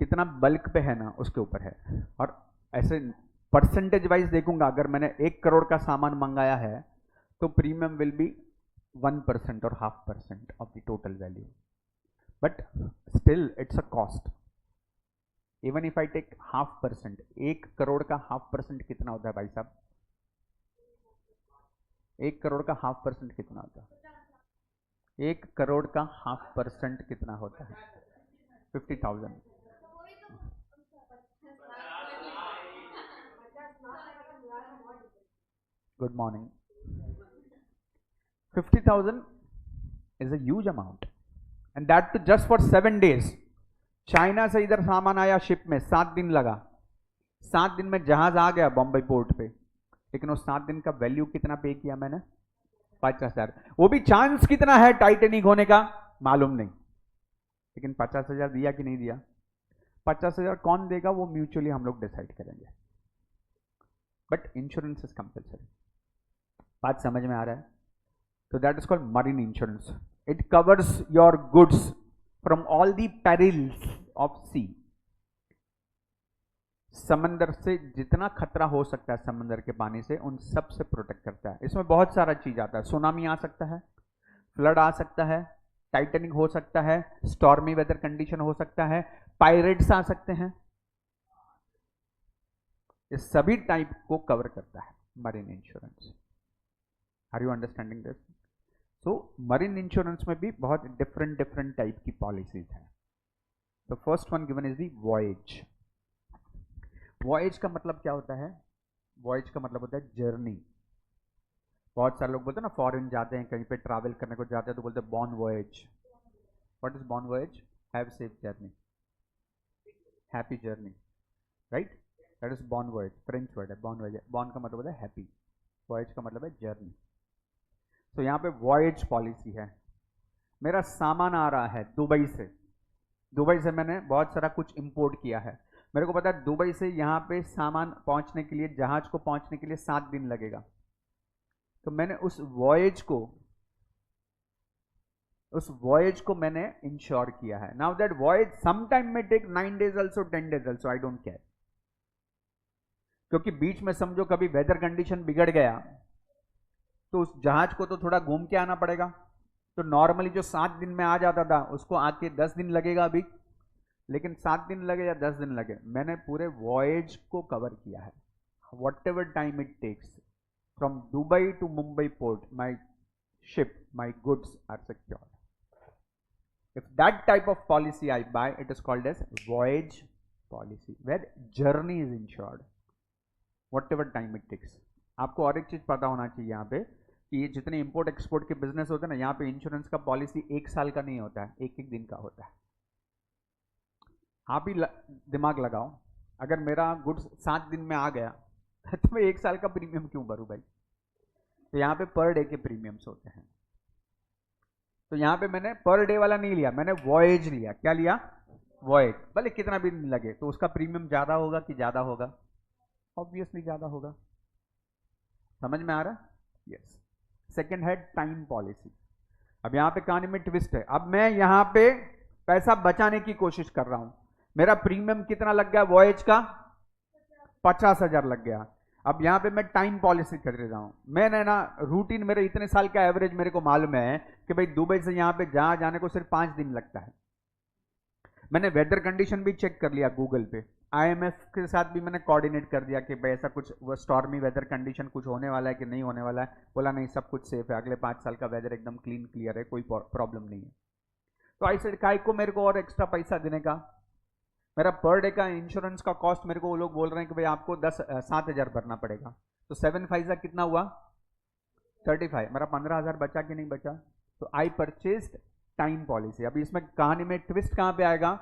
कितना बल्क पे है ना उसके ऊपर है, और ऐसे परसेंटेज वाइज देखूंगा, अगर मैंने 1 करोड़ का सामान मंगाया है तो प्रीमियम विल बी 1% और 0.5% of the total value, but still it's a cost. Even if I take 0.5%, 1 crore का 0.5% कितना होता है भाई साहब? 1 करोड़ का 0.5% कितना होता है? 1 करोड़ का 0.5% कितना होता है? 50,000। Good morning. 50,000 is a huge amount, and that too just for 7 days। China से इधर सामान आया शिप में, 7 दिन लगा, 7 दिन में जहाज आ गया बॉम्बे पोर्ट पे, लेकिन उस 7 दिन का वैल्यू कितना पे किया मैंने? 50,000। वो भी चांस कितना है टाइटैनिक होने का मालूम नहीं, लेकिन 50,000 दिया कि नहीं दिया? 50,000 कौन देगा वो म्यूचुअली हम लोग डिसाइड करेंगे, बट इंश्योरेंस इज कंपल्सरी। बात समझ में आ रहा है? तो that is called marine insurance. It covers your goods from all the perils of sea. समंदर से जितना खतरा हो सकता है समंदर के पानी से उन सब से प्रोटेक्ट करता है। इसमें बहुत सारा चीज आता है, सुनामी आ सकता है, फ्लड आ सकता है, टाइटनिंग हो सकता है, स्टॉर्मी वेदर कंडीशन हो सकता है, पायरेट्स आ सकते हैं। इस सभी टाइप को कवर करता है marine insurance. Are you understanding this? So marine insurance में भी बहुत डिफरेंट डिफरेंट टाइप की पॉलिसीज है। तो first one given is the voyage. Voyage का मतलब क्या होता है? वॉयज का मतलब होता है जर्नी। बहुत सारे लोग बोलते हैं ना, फॉरेन जाते हैं, कहीं पे ट्रैवल करने को जाते हैं तो बोलते हैं born voyage. What is born voyage? Have safe journey, happy journey, right? That is born voyage, French word है बॉर्न वॉयज। बॉर्न का मतलब होता है हैप्पी, वॉयज का मतलब है जर्नी। तो यहाँ पे वॉयज पॉलिसी है। मेरा सामान आ रहा है दुबई से, दुबई से मैंने बहुत सारा कुछ इंपोर्ट किया है। मेरे को पता है दुबई से यहाँ पे सामान पहुंचने के लिए, जहाज को पहुंचने के लिए 7 दिन लगेगा। तो मैंने उस वॉयज को मैंने इंश्योर किया है। नाउ दैट वॉयज समटाइम में take 9 days also, 10 days also, I don't care. क्योंकि बीच में समझो कभी वेदर कंडीशन बिगड़ गया तो उस जहाज को तो थोड़ा घूम के आना पड़ेगा। तो नॉर्मली जो 7 दिन में आ जाता था उसको आके 10 दिन लगेगा अभी। लेकिन 7 दिन लगे या 10 दिन लगे, मैंने पूरे वॉयज को कवर किया है। Whatever time it takes from Dubai to Mumbai port, my ship, my goods are secured. If that type of policy I buy, it is called as voyage policy, where journey is insured, whatever time it takes. आपको और एक चीज पता होना चाहिए यहाँ पे कि ये जितने इंपोर्ट एक्सपोर्ट के बिजनेस होते हैं ना, यहाँ पे इंश्योरेंस का पॉलिसी 1 साल का नहीं होता है, एक एक दिन का होता है। आप ही दिमाग लगाओ, अगर मेरा गुड्स 7 दिन में आ गया तो मैं 1 साल का प्रीमियम क्यों भरूं भाई? तो यहाँ पे पर डे के प्रीमियम्स होते हैं। तो यहाँ पे मैंने पर डे वाला नहीं लिया, मैंने वॉयज लिया। क्या लिया? वॉयज। भले कितना भी लगे तो उसका प्रीमियम ज्यादा होगा कि ज्यादा होगा? ऑब्वियसली ज्यादा होगा। समझ में आ रहा है? यस। सेकेंड है टाइम पॉलिसी। अब यहाँ पे कहानी में ट्विस्ट है। अब मैं यहाँ पे पैसा बचाने की कोशिश कर रहा हूं। मेरा प्रीमियम कितना लग गया वॉयज का? 50,000 लग गया। अब यहाँ पे मैं टाइम पॉलिसी कर रहा हूँ। मैंने ना रूटीन, मेरे इतने साल का एवरेज मेरे को मालूम है कि भाई दुबई से यहाँ पे जहां जाने को सिर्फ 5 दिन लगता है। मैंने वेदर कंडीशन भी चेक कर लिया गूगल पे, IMF के साथ भी मैंने कोऑर्डिनेट कर दिया कि भाई ऐसा कुछ वो स्टॉर्मी वेदर कंडीशन कुछ होने वाला है कि नहीं होने वाला है। बोला नहीं, सब कुछ सेफ है, अगले 5 साल का वेदर एकदम क्लीन क्लियर है, कोई प्रॉब्लम नहीं है। तो आई सेड काय को मेरे को और एक्स्ट्रा पैसा देने का? मेरा पर डे का इंश्योरेंस का कॉस्ट मेरे को वो लोग बोल रहे हैं कि भाई आपको 7,000 भरना पड़ेगा। तो 7 कितना हुआ? 35। मेरा 15,000 बचा कि नहीं बचा? तो आई परचेज्ड टाइम पॉलिसी। अभी इसमें कहानी में ट्विस्ट कहां पे आएगा?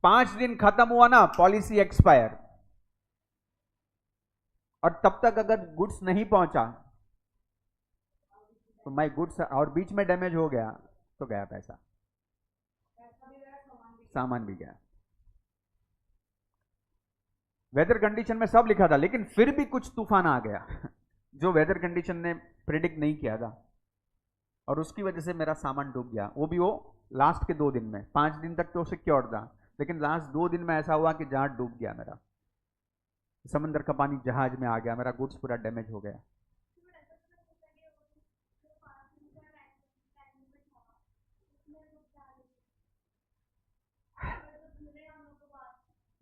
5 दिन खत्म हुआ ना, पॉलिसी एक्सपायर, और तब तक अगर गुड्स नहीं पहुंचा तो माई गुड्स, और बीच में डैमेज हो गया तो गया पैसा, सामान भी गया। वेदर कंडीशन में सब लिखा था, लेकिन फिर भी कुछ तूफान आ गया जो वेदर कंडीशन ने प्रिडिक्ट नहीं किया था, और उसकी वजह से मेरा सामान डूब गया। वो भी वो लास्ट के 2 दिन में। 5 दिन तक तो सिक्योर था, लेकिन लास्ट 2 दिन में ऐसा हुआ कि जहाज डूब गया मेरा, समंदर का पानी जहाज में आ गया, मेरा गुड्स पूरा डैमेज हो गया।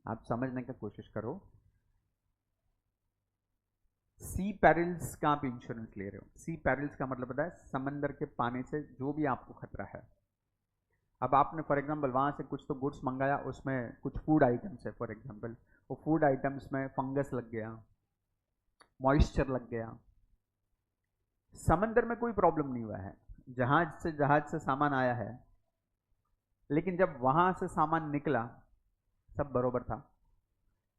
आप समझने की कोशिश करो। सी पैरिल्स का आप इंश्योरेंस ले रहे हो। सी पैरिल्स का मतलब होता है समंदर के पानी से जो भी आपको खतरा है। अब आपने फॉर एग्जांपल वहां से कुछ तो गुड्स मंगाया, उसमें कुछ फूड आइटम्स है फॉर एग्जांपल, वो फूड आइटम्स में फंगस लग गया, मॉइस्चर लग गया। समंदर में कोई प्रॉब्लम नहीं हुआ है, जहाज से सामान आया है, लेकिन जब वहां से सामान निकला सब बरोबर था।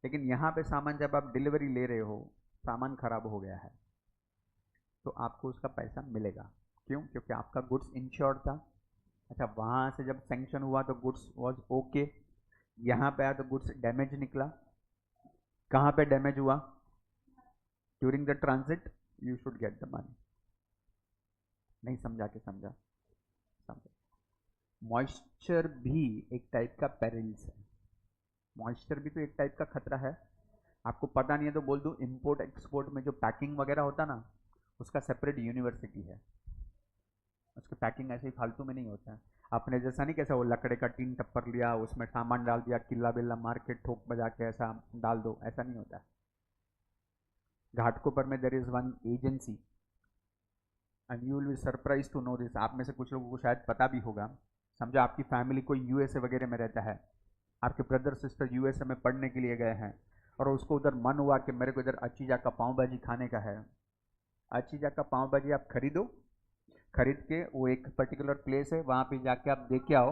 लेकिन यहाँ पे सामान जब आप डिलीवरी ले रहे हो, सामान खराब हो गया है, तो आपको उसका पैसा मिलेगा। क्यों? क्योंकि आपका गुड्स इंश्योर्ड था। अच्छा, वहां से जब सैंक्शन हुआ तो गुड्स वाज ओके, यहाँ पे आया तो गुड्स डैमेज निकला। कहाँ पे डैमेज हुआ? During the transit, you should get the money. नहीं समझा के समझा? समझा। मॉइस्चर भी एक टाइप का पेरिल्स है। मॉइस्चर भी तो एक टाइप का खतरा है। आपको पता नहीं है तो बोल दूं, इंपोर्ट एक्सपोर्ट में जो पैकिंग वगैरह होता ना, उसका सेपरेट यूनिवर्सिटी है। उसकी पैकिंग ऐसे ही फालतू में नहीं होता है। आपने जैसा नहीं कैसा वो लकड़े का टीन टप्पर लिया, उसमें सामान डाल दिया, किल्ला बिल्ला मार के ठोक बजा के ऐसा डाल दो, ऐसा नहीं होता है। घाटकोपर में there is one agency and you will be surprise to know this. आप में से कुछ लोगों को शायद पता भी होगा। समझो आपकी फैमिली कोई यूएसए वगैरह में रहता है, आपके ब्रदर सिस्टर यूएसए में पढ़ने के लिए गए हैं, और उसको उधर मन हुआ कि मेरे को इधर अचीजा का पाव भाजी खाने का है। अचीजा का पाव भाजी आप खरीदो, खरीद के वो एक पर्टिकुलर प्लेस है वहाँ पे जाके आप देख के आओ।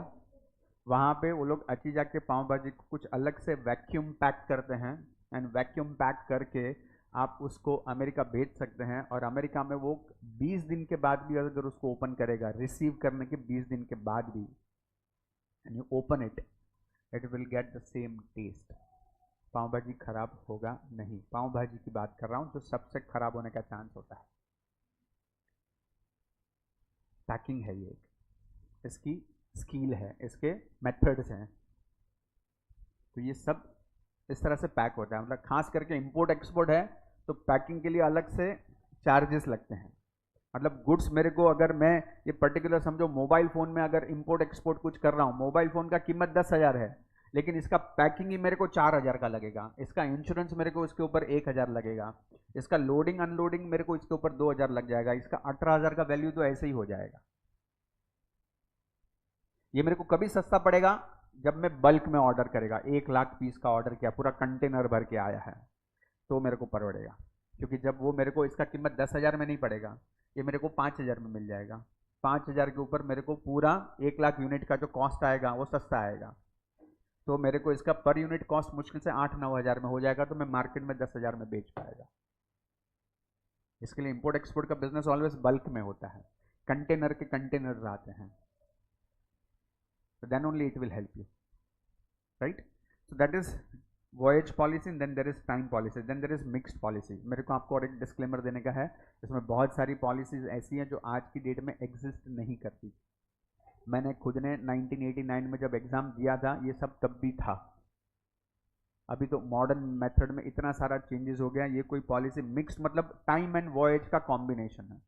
वहाँ पे वो लोग अचीजा के पाव भाजी को कुछ अलग से वैक्यूम पैक करते हैं, एंड वैक्यूम पैक करके आप उसको अमेरिका भेज सकते हैं। और अमेरिका में वो 20 दिन के बाद भी अगर उसको ओपन करेगा, रिसीव करने के 20 दिन के बाद भी, and you open it, it will get the same taste. Pav bhaji खराब होगा नहीं। पाव भाजी की बात कर रहा हूँ जो सबसे खराब होने का चांस होता है। पैकिंग है ये, इसकी स्किल है, इसके मेथड्स हैं। तो ये सब इस तरह से पैक होता है। मतलब खास करके इंपोर्ट एक्सपोर्ट है तो पैकिंग के लिए अलग से चार्जेस लगते हैं। मतलब गुड्स मेरे को, अगर मैं ये पर्टिकुलर समझो मोबाइल फ़ोन में अगर इंपोर्ट एक्सपोर्ट कुछ कर रहा हूँ, मोबाइल फ़ोन का कीमत 10,000 है, लेकिन इसका पैकिंग ही मेरे को 4,000 का लगेगा, इसका इंश्योरेंस मेरे को इसके ऊपर 1,000 लगेगा, इसका लोडिंग अनलोडिंग मेरे को इसके ऊपर 2,000 लग जाएगा, इसका 18,000 का वैल्यू तो ऐसे ही हो जाएगा। ये मेरे को कभी सस्ता पड़ेगा जब मैं बल्क में ऑर्डर करेगा, 1,00,000 पीस का ऑर्डर किया, पूरा कंटेनर भर के आया है, तो मेरे को पड़ेगा। क्योंकि जब वो मेरे को इसका कीमत 10,000 में नहीं पड़ेगा, ये मेरे को 5,000 में मिल जाएगा। 5,000 के ऊपर मेरे को पूरा 1,00,000 यूनिट का जो कॉस्ट आएगा वो सस्ता आएगा, तो मेरे को इसका पर यूनिट कॉस्ट मुश्किल से 8-9 हज़ार में हो जाएगा, तो मैं मार्केट में 10,000 में बेच पाएगा। इसके लिए इंपोर्ट एक्सपोर्ट का बिजनेस ऑलवेज बल्क में होता है, कंटेनर के कंटेनर आते हैं, so then only it will help you, right? So that is voyage policy, and then there is time policy, then there is mixed policy. मेरे को आपको और एक डिस्क्लेमर देने का है, इसमें बहुत सारी पॉलिसीज ऐसी हैं जो आज की डेट में एग्जिस्ट नहीं करती। मैंने खुद ने 1989 में जब एग्जाम दिया था, ये सब तब भी था। अभी तो मॉडर्न मेथड में इतना सारा चेंजेस हो गया। ये कोई पॉलिसी मिक्स्ड मतलब टाइम एंड वॉयज का कॉम्बिनेशन है,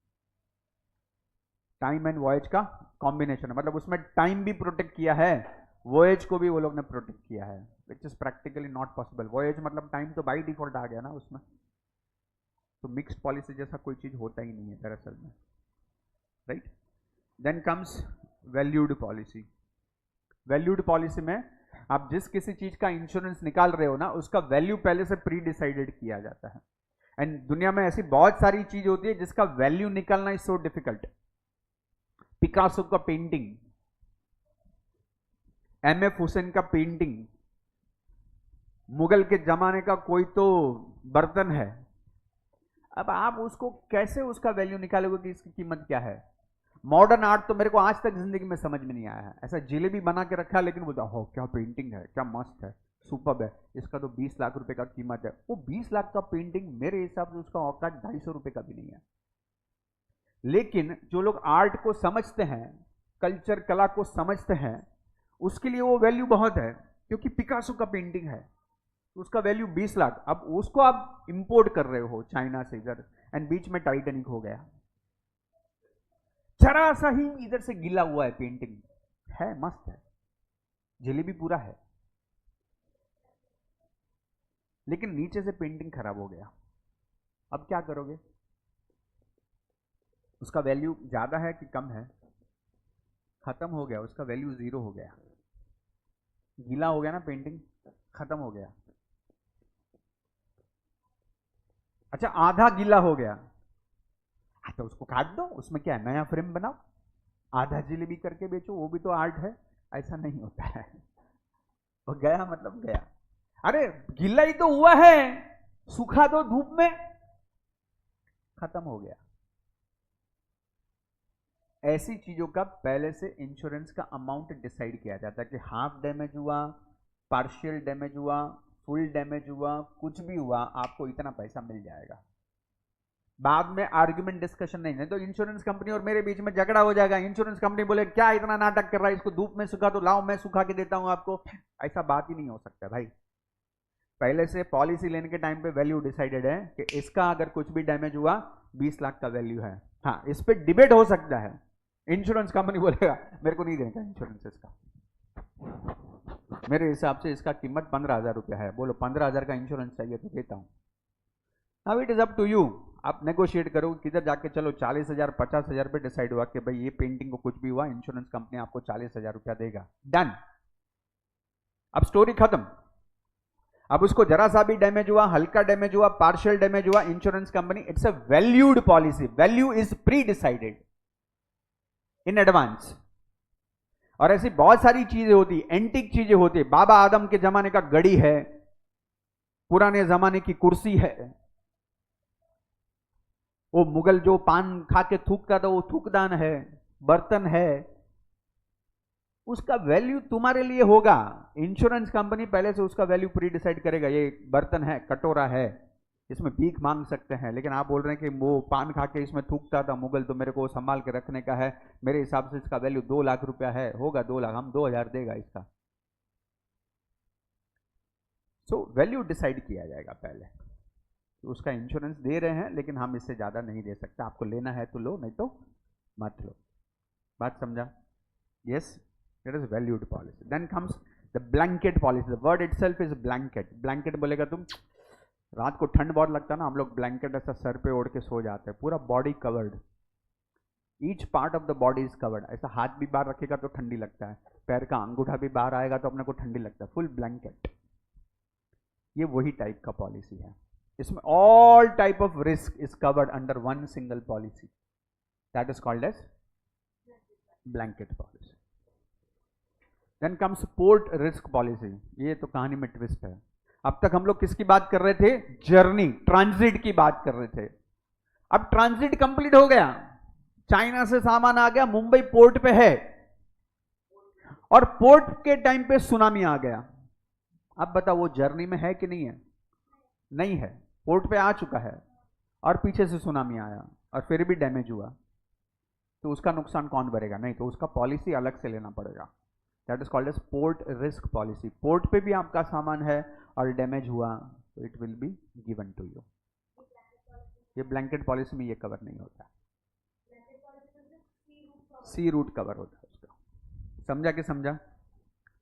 टाइम एंड वॉयज का कॉम्बिनेशन है। मतलब उसमें टाइम भी प्रोटेक्ट किया है, वॉयज को भी वो लोग ने प्रोटेक्ट किया है, which is practically not possible. Voyage मतलब टाइम तो बाई डिफॉल्ट आ गया ना उसमें, तो मिक्स्ड पॉलिसी जैसा कोई चीज होता ही नहीं है दरअसल में, right? Then comes valued policy. Valued policy में आप जिस किसी चीज का इंश्योरेंस निकाल रहे हो ना, उसका वैल्यू पहले से प्री डिसाइडेड किया जाता है। एंड दुनिया में ऐसी बहुत सारी चीज होती है जिसका वैल्यू निकालना इज सो डिफिकल्ट। पिकासो का पेंटिंग, एमएफ हुसैन का पेंटिंग, मुगल के जमाने का कोई तो बर्तन है, अब आप उसको कैसे उसका वैल्यू निकालोगे कि इसकी कीमत क्या है? मॉडर्न आर्ट तो मेरे को आज तक जिंदगी में समझ में नहीं आया है। ऐसा जिलेबी बना के रखा है, लेकिन बोलता हो क्या पेंटिंग है, क्या मस्त है, सुपर्ब है, इसका तो 20 लाख रुपए का कीमत है। वो 20 लाख का पेंटिंग मेरे हिसाब से उसका औकात 250 रुपए का भी नहीं है। लेकिन जो लोग आर्ट को समझते हैं, कल्चर कला को समझते हैं, उसके लिए वो वैल्यू बहुत है। क्योंकि पिकासो का पेंटिंग है तो उसका वैल्यू 20 लाख। अब उसको आप इंपोर्ट कर रहे हो चाइना से इधर, एंड बीच में टाइटैनिक हो गया, जरा सा ही इधर से गिला हुआ है, पेंटिंग है, मस्त है, जलेबी पूरा है, लेकिन नीचे से पेंटिंग खराब हो गया। अब क्या करोगे? उसका वैल्यू ज्यादा है कि कम है? खत्म हो गया, उसका वैल्यू 0 हो गया। गीला हो गया ना पेंटिंग, खत्म हो गया। अच्छा आधा गीला हो गया, तो उसको काट दो, उसमें क्या है, नया फ्रेम बनाओ, आधा जिलेबी करके बेचो, वो भी तो आर्ट है। ऐसा नहीं होता है, वो गया मतलब गया। अरे गीला ही तो हुआ है, सूखा दो धूप में, खत्म हो गया। ऐसी चीजों का पहले से इंश्योरेंस का अमाउंट डिसाइड किया जाता है कि हाफ डैमेज हुआ, पार्शियल डैमेज हुआ, फुल डैमेज हुआ, कुछ भी हुआ, आपको इतना पैसा मिल जाएगा। बाद में आर्ग्यूमेंट डिस्कशन नहीं है, तो इंश्योरेंस कंपनी और मेरे बीच में झगड़ा हो जाएगा। इंश्योरेंस कंपनी बोले क्या इतना नाटक कर रहा है, इसको धूप में सुखा दो, लाओ मैं सुखा के देता हूं आपको। ऐसा बात ही नहीं हो सकता भाई। पहले से पॉलिसी लेने के टाइम पे वैल्यू डिसाइडेड है कि इसका अगर कुछ भी डैमेज हुआ 20 लाख का वैल्यू है। हाँ, इस पे डिबेट हो सकता है। इंश्योरेंस कंपनी बोलेगा मेरे को नहीं देगा इंश्योरेंस इसका, मेरे हिसाब से इसका कीमत 15,000 रुपया है, बोलो 15,000 का इंश्योरेंस चाहिए तो देता हूं। अब it is up to you, आप नेगोशिएट करो किधर जाके। चलो 40,000 50,000 पे डिसाइड हुआ कि भाई ये पेंटिंग को कुछ भी हुआ इंश्योरेंस कंपनी आपको 40,000 रुपया देगा, डन। अब स्टोरी खत्म। अब उसको जरा सा भी डैमेज हुआ, हल्का डैमेज हुआ, पार्शियल डैमेज हुआ, insurance company, it's a valued policy, value is pre decided in advance. और ऐसी बहुत सारी चीजें होती, एंटीक चीजें होती, बाबा आदम के जमाने का घड़ी है, पुराने जमाने की कुर्सी है, वो मुगल जो पान खा के थूकता था वो थूकदान है, बर्तन है, उसका वैल्यू तुम्हारे लिए होगा। इंश्योरेंस कंपनी पहले से उसका वैल्यू प्री डिसाइड करेगा, ये बर्तन है, कटोरा है, इसमें भीख मांग सकते हैं, लेकिन आप बोल रहे हैं कि वो पान खा के इसमें थूकता था मुगल, तो मेरे को संभाल के रखने का है, मेरे हिसाब से इसका वैल्यू 2 लाख रुपया है, होगा 2 लाख, हम 2,000 देगा इसका। सो वैल्यू डिसाइड किया जाएगा पहले, तो उसका इंश्योरेंस दे रहे हैं लेकिन हम इससे ज्यादा नहीं दे सकते, आपको लेना है तो लो, नहीं तो मत लो। बात समझा? Yes, it is valued policy. Then comes the blanket policy. The word itself is blanket. Blanket बोलेगा तुम, रात को ठंड बहुत लगता है ना, हम लोग ब्लैंकेट ऐसा सर पे ओढ़ के सो जाते हैं, पूरा body covered, each part of the body is covered. ऐसा हाथ भी बाहर रखेगा तो ठंडी लगता है, पैर का अंगूठा भी बाहर आएगा तो अपने को ठंडी लगता है, फुल ब्लैंकेट। ये वही टाइप का पॉलिसी है, इसमें all type of risk is covered under one single policy, that is called as blanket policy. Then comes port risk policy. ये तो कहानी में ट्विस्ट है। अब तक हम लोग किसकी बात कर रहे थे? जर्नी, ट्रांजिट की बात कर रहे थे। अब ट्रांजिट कंप्लीट हो गया, चाइना से सामान आ गया, मुंबई पोर्ट पे है, और पोर्ट के टाइम पे सुनामी आ गया। अब बताओ वो जर्नी में है कि नहीं है? नहीं है, पोर्ट पे आ चुका है और पीछे से सुनामी आया और फिर भी डैमेज हुआ, तो उसका नुकसान कौन भरेगा? नहीं, तो उसका पॉलिसी अलग से लेना पड़ेगा। That is called as port risk policy. Port पे भी आपका सामान है और डैमेज हुआ तो it will be given to you. ये ब्लैंकेट पॉलिसी में ये कवर नहीं होता, सी रूट कवर होता है उसका। समझा कि समझा?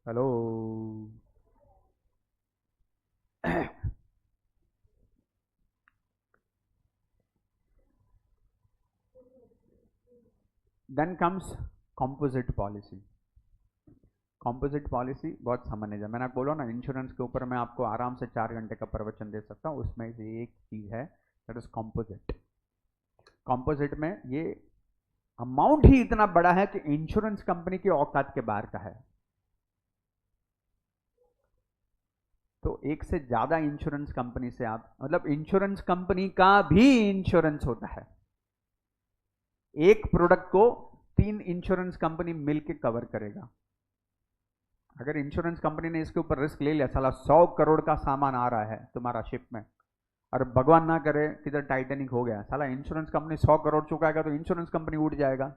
Hello then comes composite policy. Composite policy बहुत सामान्य है, मैंने बोला ना इंश्योरेंस के ऊपर मैं आपको आराम से 4 घंटे का प्रवचन दे सकता हूँ, उसमें से एक चीज है दैट इज कॉम्पोजिट। कॉम्पोजिट में ये अमाउंट ही इतना बड़ा है कि इंश्योरेंस कंपनी की औकात के बाहर का है, तो एक से ज्यादा इंश्योरेंस कंपनी से आप, मतलब इंश्योरेंस कंपनी का भी इंश्योरेंस होता है, एक प्रोडक्ट को 3 इंश्योरेंस कंपनी मिलकर कवर करेगा। अगर इंश्योरेंस कंपनी ने इसके ऊपर रिस्क ले लिया, साला 100 करोड़ का सामान आ रहा है तुम्हारा शिप में, और भगवान ना करे किधर टाइटैनिक हो गया, साला इंश्योरेंस कंपनी 100 करोड़ चुकाएगा तो इंश्योरेंस कंपनी उठ जाएगा।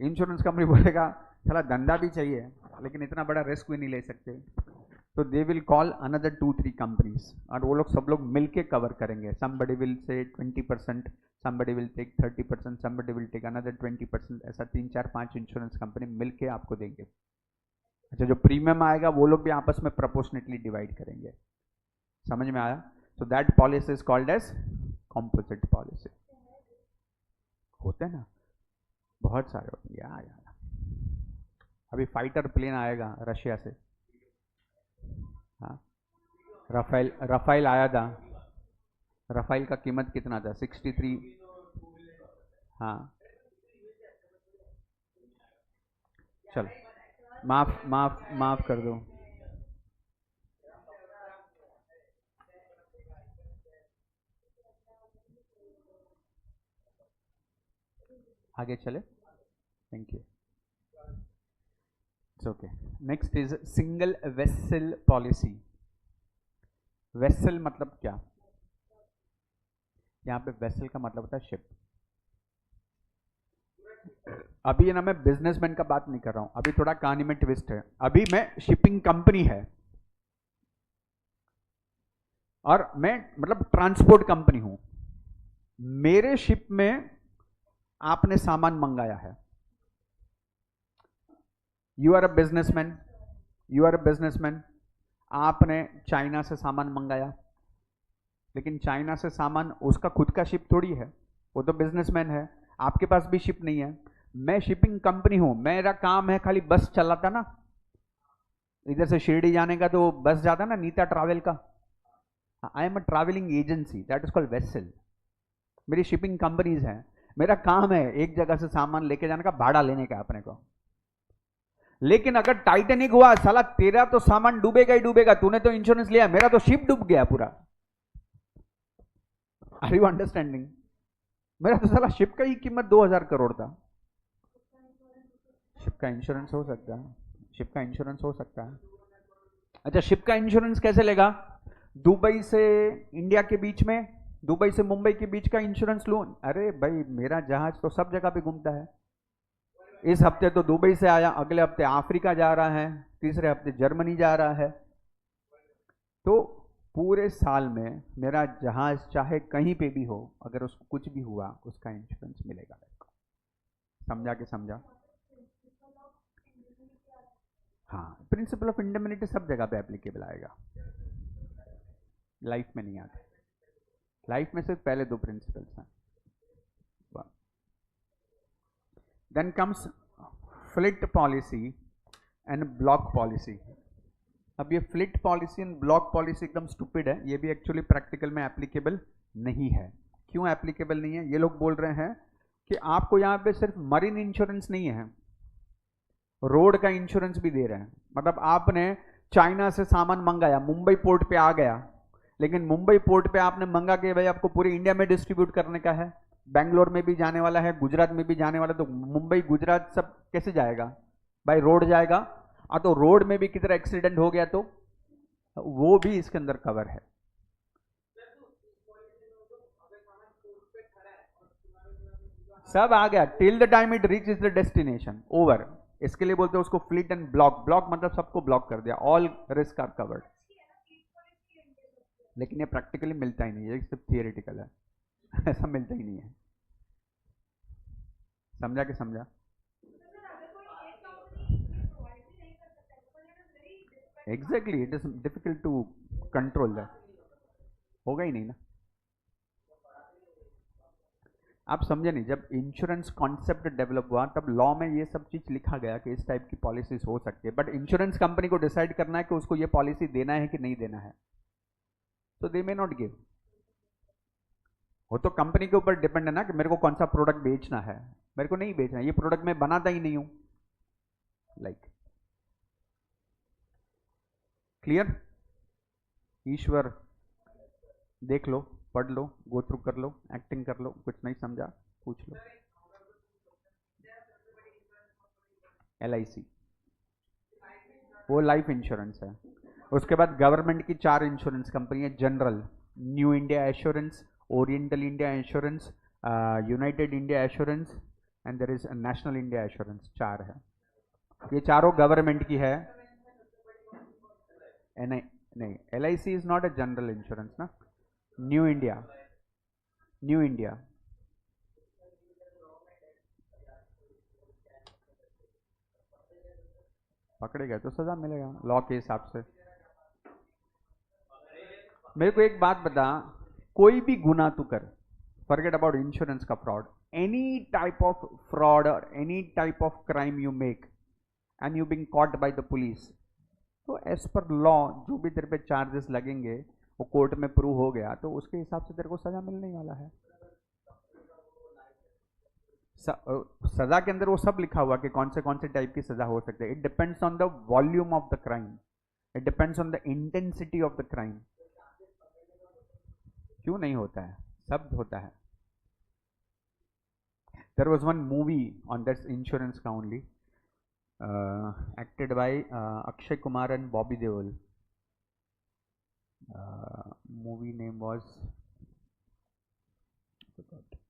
इंश्योरेंस कंपनी बोलेगा साला धंधा भी चाहिए लेकिन इतना बड़ा रिस्क भी नहीं ले सकते, तो they will call another 2-3 companies, और वो लोग सब लोग मिलके कवर करेंगे। somebody will say 20%, somebody will take 30%, somebody will take another 20%, ऐसा 3-4-5 इंश्योरेंस कंपनी मिलके आपको देंगे। अच्छा, जो प्रीमियम आएगा वो लोग भी आपस में प्रोपोर्शनेटली डिवाइड करेंगे। समझ में आया? So that policy is called as composite policy. होते हैं ना, बहुत सारे होते हैं यार। अभी फाइटर प्लेन आएगा रशिया से, हाँ, रफाइल आया था। रफाइल का कीमत कितना था? 63। हाँ, चलो माफ माफ माफ कर दो। आगे चले, thank you, it's okay. Next is single vessel policy. Vessel मतलब क्या? यहाँ पे वेसल का मतलब होता है शिप। अभी ना मैं बिजनेसमैन का बात नहीं कर रहा हूं, अभी थोड़ा कहानी में ट्विस्ट है। अभी मैं शिपिंग कंपनी है, और मैं मतलब ट्रांसपोर्ट कंपनी हूं, मेरे शिप में आपने सामान मंगाया है, you are a businessman, you are a businessman, आपने चाइना से सामान मंगाया, लेकिन चाइना से सामान उसका खुद का शिप थोड़ी है, वो तो बिजनेसमैन है, आपके पास भी शिप नहीं है, मैं शिपिंग कंपनी हूं, मेरा काम है खाली बस चलाता ना, इधर से शिरडी जाने का तो बस जाता ना, नीता ट्रैवल का, I am a travelling agency, that is called vessel, मेरी शिपिंग कंपनीज हैं, मेरा काम है एक जगह से सामान लेके जाने का, भाड़ा लेने का अपने को। लेकिन अगर टाइटेनिक हुआ साला, तेरा तो सामान डूबेगा ही डूबेगा, तूने तो इंश्योरेंस लिया, मेरा तो शिप डूब गया पूरा। Are you understanding? मेरा तो साला शिप का ही कीमत 2000 करोड़ था। शिप का इंश्योरेंस हो सकता है, शिप का इंश्योरेंस हो सकता है। अच्छा, शिप का इंश्योरेंस कैसे लेगा? दुबई से इंडिया के बीच में, दुबई से मुंबई के बीच का इंश्योरेंस लूं? अरे भाई, मेरा जहाज तो सब जगह पे घूमता है, इस हफ्ते तो दुबई से आया, अगले हफ्ते अफ्रीका जा रहा है, तीसरे हफ्ते जर्मनी जा रहा है, तो पूरे साल में मेरा जहाज चाहे कहीं पे भी हो, अगर उसको कुछ भी हुआ उसका इंश्योरेंस मिलेगा। समझा कि समझा? हाँ, प्रिंसिपल ऑफ इंडेमनिटी सब जगह पे एप्लीकेबल आएगा, लाइफ में नहीं आता। लाइफ में सिर्फ पहले दो प्रिंसिपल्स हैं। Then comes fleet policy and block policy. अब ये fleet policy and block policy एकदम स्टूपिड है, ये भी एक्चुअली प्रैक्टिकल में एप्लीकेबल नहीं है। क्यों एप्लीकेबल नहीं है? ये लोग बोल रहे हैं कि आपको यहाँ पे सिर्फ मरीन इंश्योरेंस नहीं है, रोड का इंश्योरेंस भी दे रहे हैं। मतलब आपने चाइना से सामान मंगाया, मुंबई पोर्ट पे आ गया, लेकिन मुंबई पोर्ट पे आपने मंगा के भाई आपको पूरे इंडिया में डिस्ट्रीब्यूट करने का है, बैंगलोर में भी जाने वाला है, गुजरात में भी जाने वाला है, तो मुंबई गुजरात सब कैसे जाएगा भाई? रोड जाएगा। तो रोड में भी कितना एक्सीडेंट हो गया तो वो भी इसके अंदर कवर है। सब आ गया, till the time it reach is the destination, over. इसके लिए बोलते हैं उसको फ्लिट एंड ब्लॉक। ब्लॉक मतलब सबको ब्लॉक कर दिया, ऑल रिस्क आर कवर्ड। लेकिन ये प्रैक्टिकली मिलता ही नहीं है, ये सिर्फ थियोरेटिकल है ऐसा मिलता ही नहीं है। समझा कि समझा? Exactly, it is difficult to control that, होगा ही नहीं ना। आप समझे नहीं, जब इंश्योरेंस कॉन्सेप्ट डेवलप हुआ तब लॉ में ये सब चीज लिखा गया कि इस टाइप की पॉलिसीज हो सकती है, बट इंश्योरेंस कंपनी को डिसाइड करना है कि उसको ये पॉलिसी देना है कि नहीं देना है, तो दे मे नॉट गिव। वो तो कंपनी के ऊपर डिपेंड है ना कि मेरे को कौन सा प्रोडक्ट बेचना है, मेरे को नहीं बेचना, ये प्रोडक्ट मैं बनाता ही नहीं हूं। Like clear? ईश्वर, देख लो, पढ़ लो, गो थ्रू कर लो, एक्टिंग कर लो, कुछ नहीं समझा पूछ लो। LIC वो लाइफ इंश्योरेंस है। उसके बाद गवर्नमेंट की 4 इंश्योरेंस कंपनी है, general, new India assurance, oriental India assurance, united India assurance and there is national India assurance, 4 है। ये चारों गवर्नमेंट की है। नहीं नहीं, LIC is not a general insurance ना, न्यू इंडिया, न्यू इंडिया। पकड़े गए तो सजा मिलेगा लॉ के हिसाब से। मेरे को एक बात बता, कोई भी गुना तू कर, फॉरगेट अबाउट इंश्योरेंस का fraud, any type of fraud और any type of crime you make and you being caught by the police, तो एज पर लॉ जो भी तेरे पे चार्जेस लगेंगे वो कोर्ट में प्रूव हो गया तो उसके हिसाब से तेरे को सजा मिलने वाला है। सजा के अंदर वो सब लिखा हुआ कि कौन से टाइप की सजा हो सकती है। It depends on the volume of the crime, it depends on the intensity of the crime. क्यों नहीं होता है? सब होता है। There was one movie on that insurance का only, acted by Akshay Kumar and Bobby Deol. Movie name was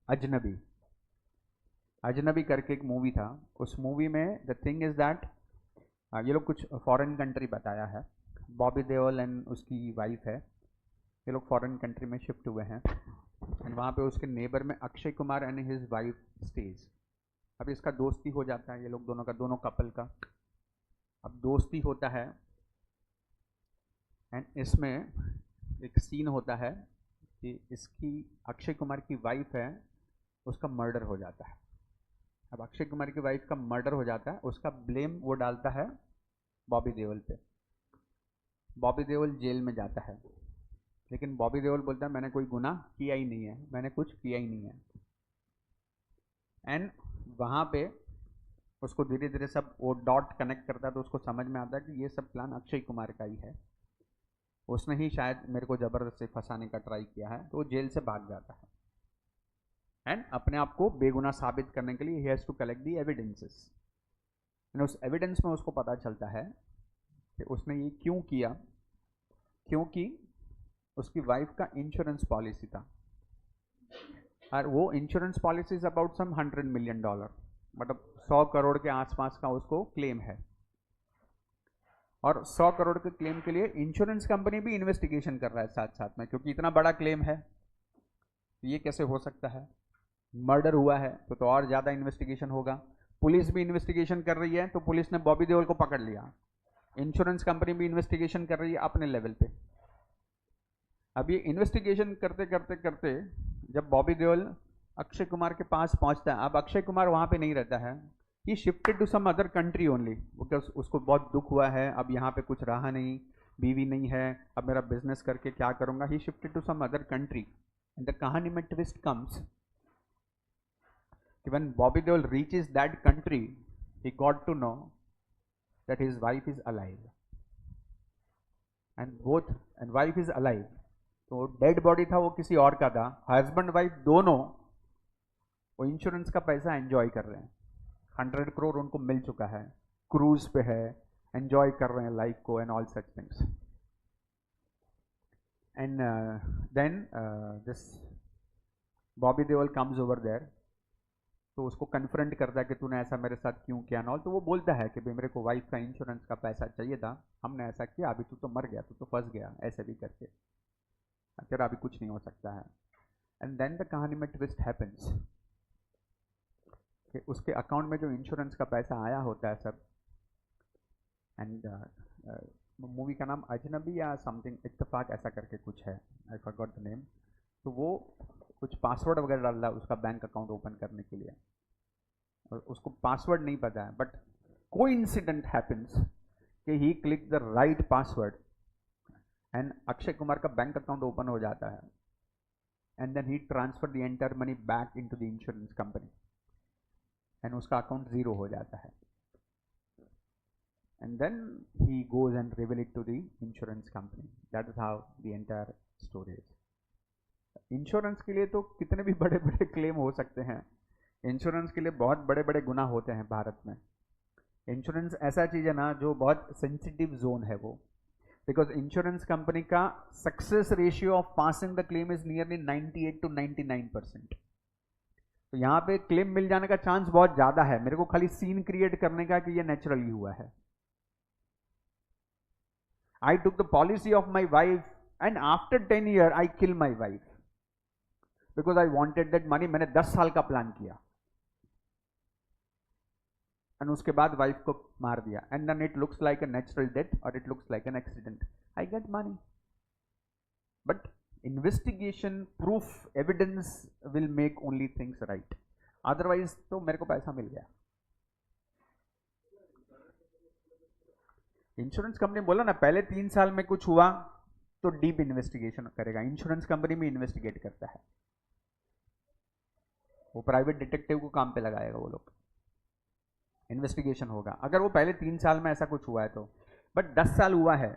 अजनबी। अजनबी करके एक मूवी था, उस मूवी में द थिंग इज दैट ये लोग कुछ फॉरेन कंट्री बताया है, बॉबी देओल एंड उसकी वाइफ है, ये लोग फॉरेन कंट्री में शिफ्ट हुए हैं एंड वहाँ पे उसके नेबर में Akshay Kumar and his wife stage. अब इसका दोस्ती हो जाता है, ये लोग दोनों का, दोनों कपल का अब दोस्ती होता है एंड इसमें एक सीन होता है कि इसकी अक्षय कुमार की वाइफ है, उसका मर्डर हो जाता है। अब अक्षय कुमार की वाइफ का मर्डर हो जाता है, उसका ब्लेम वो डालता है बॉबी देओल पे। बॉबी देओल जेल में जाता है, लेकिन बॉबी देओल बोलता है मैंने कोई गुनाह किया ही नहीं है, मैंने कुछ किया ही नहीं है। एंड वहाँ पे उसको धीरे धीरे सब वो डॉट कनेक्ट करता है, तो उसको समझ में आता है कि ये सब प्लान अक्षय कुमार का ही है, उसने ही शायद मेरे को ज़बरदस्ती फंसाने का ट्राई किया है। तो वो जेल से भाग जाता है एंड अपने आप को बेगुनाह साबित करने के लिए he has to collect the evidences. उस एविडेंस में उसको पता चलता है कि उसने ये क्यों किया, क्योंकि उसकी वाइफ का इंश्योरेंस पॉलिसी था और वो insurance policy is about some $100 million, मतलब 100 करोड़ के आसपास का उसको क्लेम है। और 100 करोड़ के क्लेम के लिए इंश्योरेंस कंपनी भी इन्वेस्टिगेशन कर रहा है साथ साथ में, क्योंकि इतना बड़ा क्लेम है, ये कैसे हो सकता है। मर्डर हुआ है तो और ज़्यादा इन्वेस्टिगेशन होगा। पुलिस भी इन्वेस्टिगेशन कर रही है, तो पुलिस ने बॉबी देओल को पकड़ लिया। इंश्योरेंस कंपनी भी इन्वेस्टिगेशन कर रही है अपने लेवल पे। अब ये इन्वेस्टिगेशन करते करते करते जब बॉबी देओल अक्षय कुमार के पास पहुंचता है, अब अक्षय कुमार वहाँ पे नहीं रहता है, he shifted to some other country only, because उसको बहुत दुख हुआ है, अब यहाँ पे कुछ रहा नहीं, बीवी नहीं है, अब मेरा बिजनेस करके क्या करूँगा। He shifted to some other country and the कहानी में ट्विस्ट कम्स कि when Bobby Deol reaches that country he got to know that his wife is alive and wife is alive। तो डेड बॉडी था वो किसी और का था, हस्बैंड वाइफ दोनों वो इंश्योरेंस का पैसा एंजॉय कर रहे हैं, 100 करोड़ उनको मिल चुका है, क्रूज पे है, एंजॉय कर रहे हैं लाइफ को and all such things. And then this Bobby Deol comes over there, तो उसको कन्फ्रंट करता है कि तूने ऐसा मेरे साथ क्यों किया नॉल। तो वो बोलता है कि भाई मेरे को वाइफ का इंश्योरेंस का पैसा चाहिए था, हमने ऐसा किया, अभी तू तो मर गया, तू तो फंस गया, ऐसे भी करके तेरा अभी कुछ नहीं हो सकता है। एंड देन द कहानी में ट्विस्ट हैपेंस कि उसके अकाउंट में जो इंश्योरेंस का पैसा आया होता है सब, एंड मूवी का नाम अजनबी या समथिंग इत्तेफाक ऐसा करके कुछ है, आई फॉरगॉट द नेम। तो वो कुछ पासवर्ड वगैरह डाल रहा है उसका बैंक अकाउंट ओपन करने के लिए, और उसको पासवर्ड नहीं पता है, बट कोइंसिडेंट हैपेंस कि he click the right password and Akshay Kumar का बैंक अकाउंट ओपन हो जाता है and then he transfer the entire money back into the insurance company and उसका अकाउंट जीरो हो जाता है। And then he goes and reveal it to the insurance company. That is how the entire story is. Insurance के लिए तो कितने भी बड़े बड़े क्लेम हो सकते हैं, इंश्योरेंस के लिए बहुत बड़े बड़े गुनाह होते हैं भारत में। इंश्योरेंस ऐसा चीज़ है ना जो बहुत सेंसिटिव जोन है वो, बिकॉज इंश्योरेंस कंपनी का success ratio of passing the claim is nearly 98 to 99%। तो यहाँ पे क्लेम मिल जाने का चांस बहुत ज़्यादा है, मेरे को खाली सीन क्रिएट करने का कि ये नेचुरली हुआ है। I took the policy of my wife and after 10 years I kill my wife because I wanted that money. मैंने 10 साल का प्लान किया एंड उसके बाद वाइफ को मार दिया, and then it looks like a natural death और it looks like an accident, I get money. But investigation, proof, evidence will make only things right, otherwise तो मेरे को पैसा मिल गया। इंश्योरेंस कंपनी बोला ना पहले 3 साल में कुछ हुआ तो डीप इन्वेस्टिगेशन करेगा, इंश्योरेंस कंपनी भी इन्वेस्टिगेट करता है, वो प्राइवेट डिटेक्टिव को काम पे लगाएगा, वो लोग इन्वेस्टिगेशन होगा अगर वो पहले 3 साल में ऐसा कुछ हुआ है तो। बट 10 साल हुआ है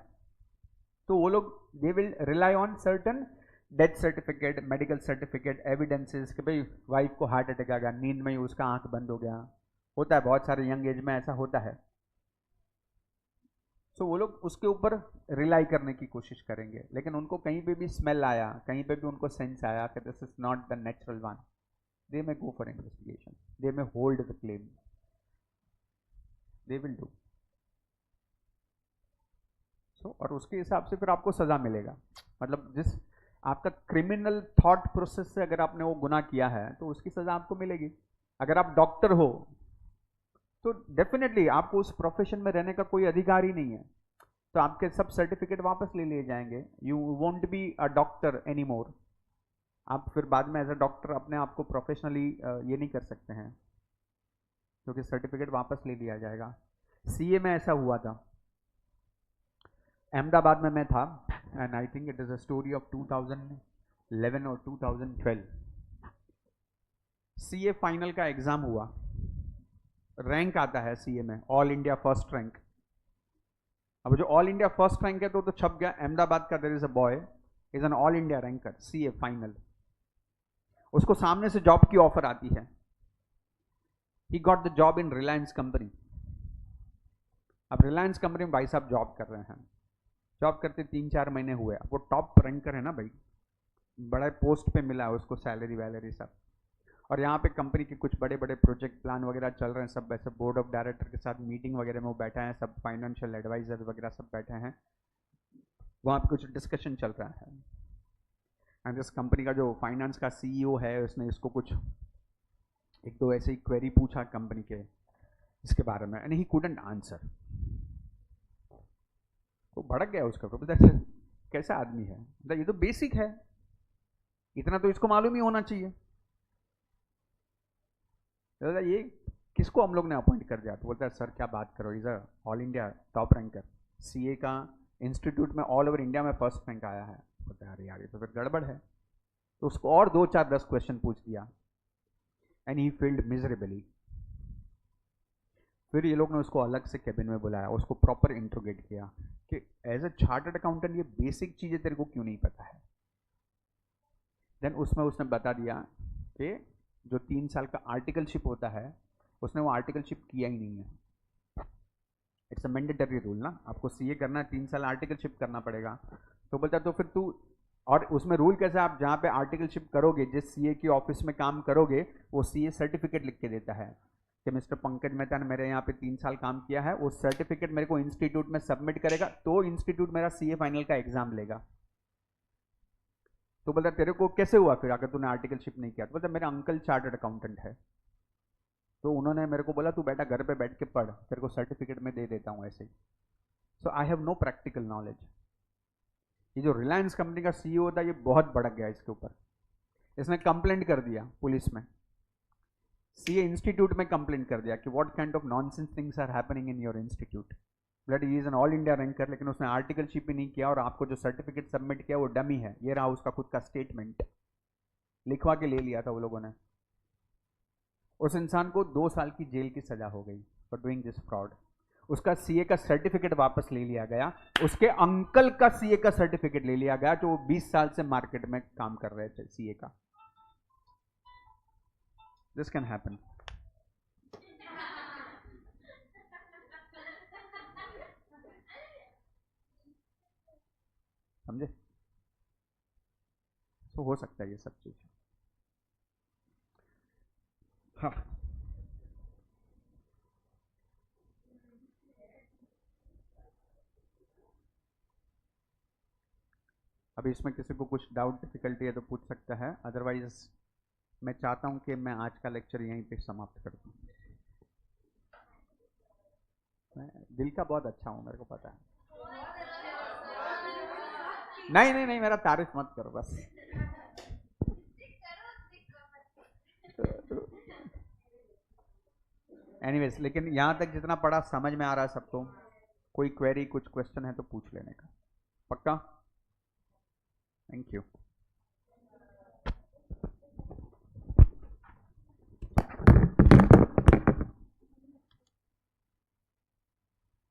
तो वो लोग they will rely on certain death certificate, medical certificate, evidences कि भाई वाइफ को हार्ट अटैक आ गया, नींद में ही उसका आंख बंद हो गया, होता है बहुत सारे यंग एज में ऐसा होता है। तो वो लोग उसके ऊपर रिलाई करने की कोशिश करेंगे, लेकिन उनको कहीं पे भी स्मेल आया, कहीं पे भी उनको सेंस आया कि this is not the natural one, they may go for investigation, they may hold the claim, they will do so. और उसके हिसाब से फिर आपको सजा मिलेगा, मतलब जिस आपका क्रिमिनल थॉट प्रोसेस से अगर आपने वो गुनाह किया है तो उसकी सजा आपको मिलेगी। अगर आप डॉक्टर हो तो डेफिनेटली आपको उस प्रोफेशन में रहने का कोई अधिकार ही नहीं है, तो आपके सब सर्टिफिकेट वापस ले लिए जाएंगे। You won't be a doctor any more. आप फिर बाद में एज अ डॉक्टर अपने आप को प्रोफेशनली ये नहीं कर सकते हैं, क्योंकि सर्टिफिकेट वापस ले लिया जाएगा। सीए में ऐसा हुआ था, अहमदाबाद में मैं था, and I think it is a story of 2011 और 2012। सीए फाइनल का एग्जाम हुआ, रैंक आता है सीए में ऑल इंडिया फर्स्ट रैंक। अब जो ऑल इंडिया फर्स्ट रैंक है तो छप गया, अहमदाबाद का there is a boy is an all India ranker CA final. उसको सामने से जॉब की ऑफर आती है। He got the job in Reliance company. अब रिलायंस कंपनी में भाई साहब जॉब कर रहे हैं, जॉब करते 3-4 महीने हुए, वो टॉप रैंकर है ना भाई, बड़े पोस्ट पे मिला है उसको, सैलरी वैलरी सब। और यहाँ पे कंपनी के कुछ बड़े बड़े प्रोजेक्ट प्लान वगैरह चल रहे हैं, सब ऐसे बोर्ड ऑफ डायरेक्टर के साथ मीटिंग वगैरह में वो बैठे हैं, सब फाइनेंशियल एडवाइजर वगैरह सब बैठे हैं, वहाँ पे कुछ डिस्कशन चल रहा है। एंड इस कंपनी का जो फाइनेंस का सीईओ है उसने इसको कुछ एक दो ऐसे ही क्वेरी पूछा कंपनी के इसके बारे में, एंड ही कुडंट आंसर। वो भड़क गया उसका, तो कैसा आदमी है, ये तो बेसिक है, इतना तो इसको मालूम ही होना चाहिए। ये किसको हम लोग ने अपॉइंट कर दिया? तो बोलता है सर क्या बात करो, is a all India top ranker, CA का इंस्टीट्यूट में ऑल ओवर इंडिया में फर्स्ट रैंक आया है। बोलता है अरे यार ये तो फिर गड़बड़ है। तो उसको और 2-4-10 क्वेश्चन पूछ दिया, एंड ही फील्ड मिजरेबली। फिर ये लोग ने उसको अलग से कैबिन में बुलाया, उसको प्रॉपर इंट्रोगेट किया कि एज अ चार्टर्ड अकाउंटेंट ये बेसिक चीज़ें तेरे को क्यों नहीं पता है। देन उसमें उसने बता दिया कि जो 3 साल का आर्टिकलशिप होता है उसने वो आर्टिकलशिप किया ही नहीं है। इट्स अ मैंडेटरी रूल ना, आपको सीए करना है 3 साल आर्टिकलशिप करना पड़ेगा। तो बोलता तो फिर तू, और उसमें रूल कैसे, आप जहाँ पे आर्टिकलशिप करोगे, जिस सीए की ऑफिस में काम करोगे, वो सीए सर्टिफिकेट लिख के देता है कि मिस्टर पंकज मेहता ने मेरे यहाँ पे 3 साल काम किया है। वो सर्टिफिकेट मेरे को इंस्टीट्यूट में सबमिट करेगा तो इंस्टीट्यूट मेरा सीए फाइनल का एग्जाम लेगा। तो बोलता तेरे को कैसे हुआ फिर अगर तूने आर्टिकलशिप नहीं किया? तो बोलता मेरा अंकल चार्टर्ड अकाउंटेंट है, तो उन्होंने मेरे को बोला तू बेटा घर पे बैठ के पढ़, तेरे को सर्टिफिकेट में दे देता हूँ ऐसे ही। So I have no practical knowledge. ये जो रिलायंस कंपनी का सीईओ था ये बहुत भड़क गया इसके ऊपर, इसने कंप्लेंट कर दिया पुलिस में, सीए इंस्टीट्यूट में कंप्लेंट कर दिया कि what kind of nonsense things are happening in your institute. Blood he is an all India ranker, लेकिन उसने आर्टिकलशिप ही नहीं किया, और आपको जो सर्टिफिकेट सबमिट किया वो डमी है। ये रहा उसका खुद का स्टेटमेंट, लिखवा के ले लिया था वो लोगों ने। उस इंसान को 2 साल की जेल की सजा हो गई फॉर डूइंग दिस फ्रॉड। उसका सीए का सर्टिफिकेट वापस ले लिया गया, उसके अंकल का सीए का सर्टिफिकेट ले लिया गया, जो वो 20 साल से मार्केट में काम कर रहे थे सीए का। This can happen. समझे? तो हो सकता है ये सब चीज। हाँ, अभी इसमें किसी को कुछ डाउट डिफिकल्टी है तो पूछ सकता है, अदरवाइज मैं चाहता हूं कि मैं आज का लेक्चर यहीं पे समाप्त कर दूं। मैं दिल का बहुत अच्छा हूं, मेरे को पता है। नहीं नहीं नहीं, मेरा तारीफ मत करो बस। एनीवेज, लेकिन यहाँ तक जितना पढ़ा समझ में आ रहा है सबको? कोई क्वेरी कुछ क्वेश्चन है तो पूछ लेने का, पक्का? Thank you.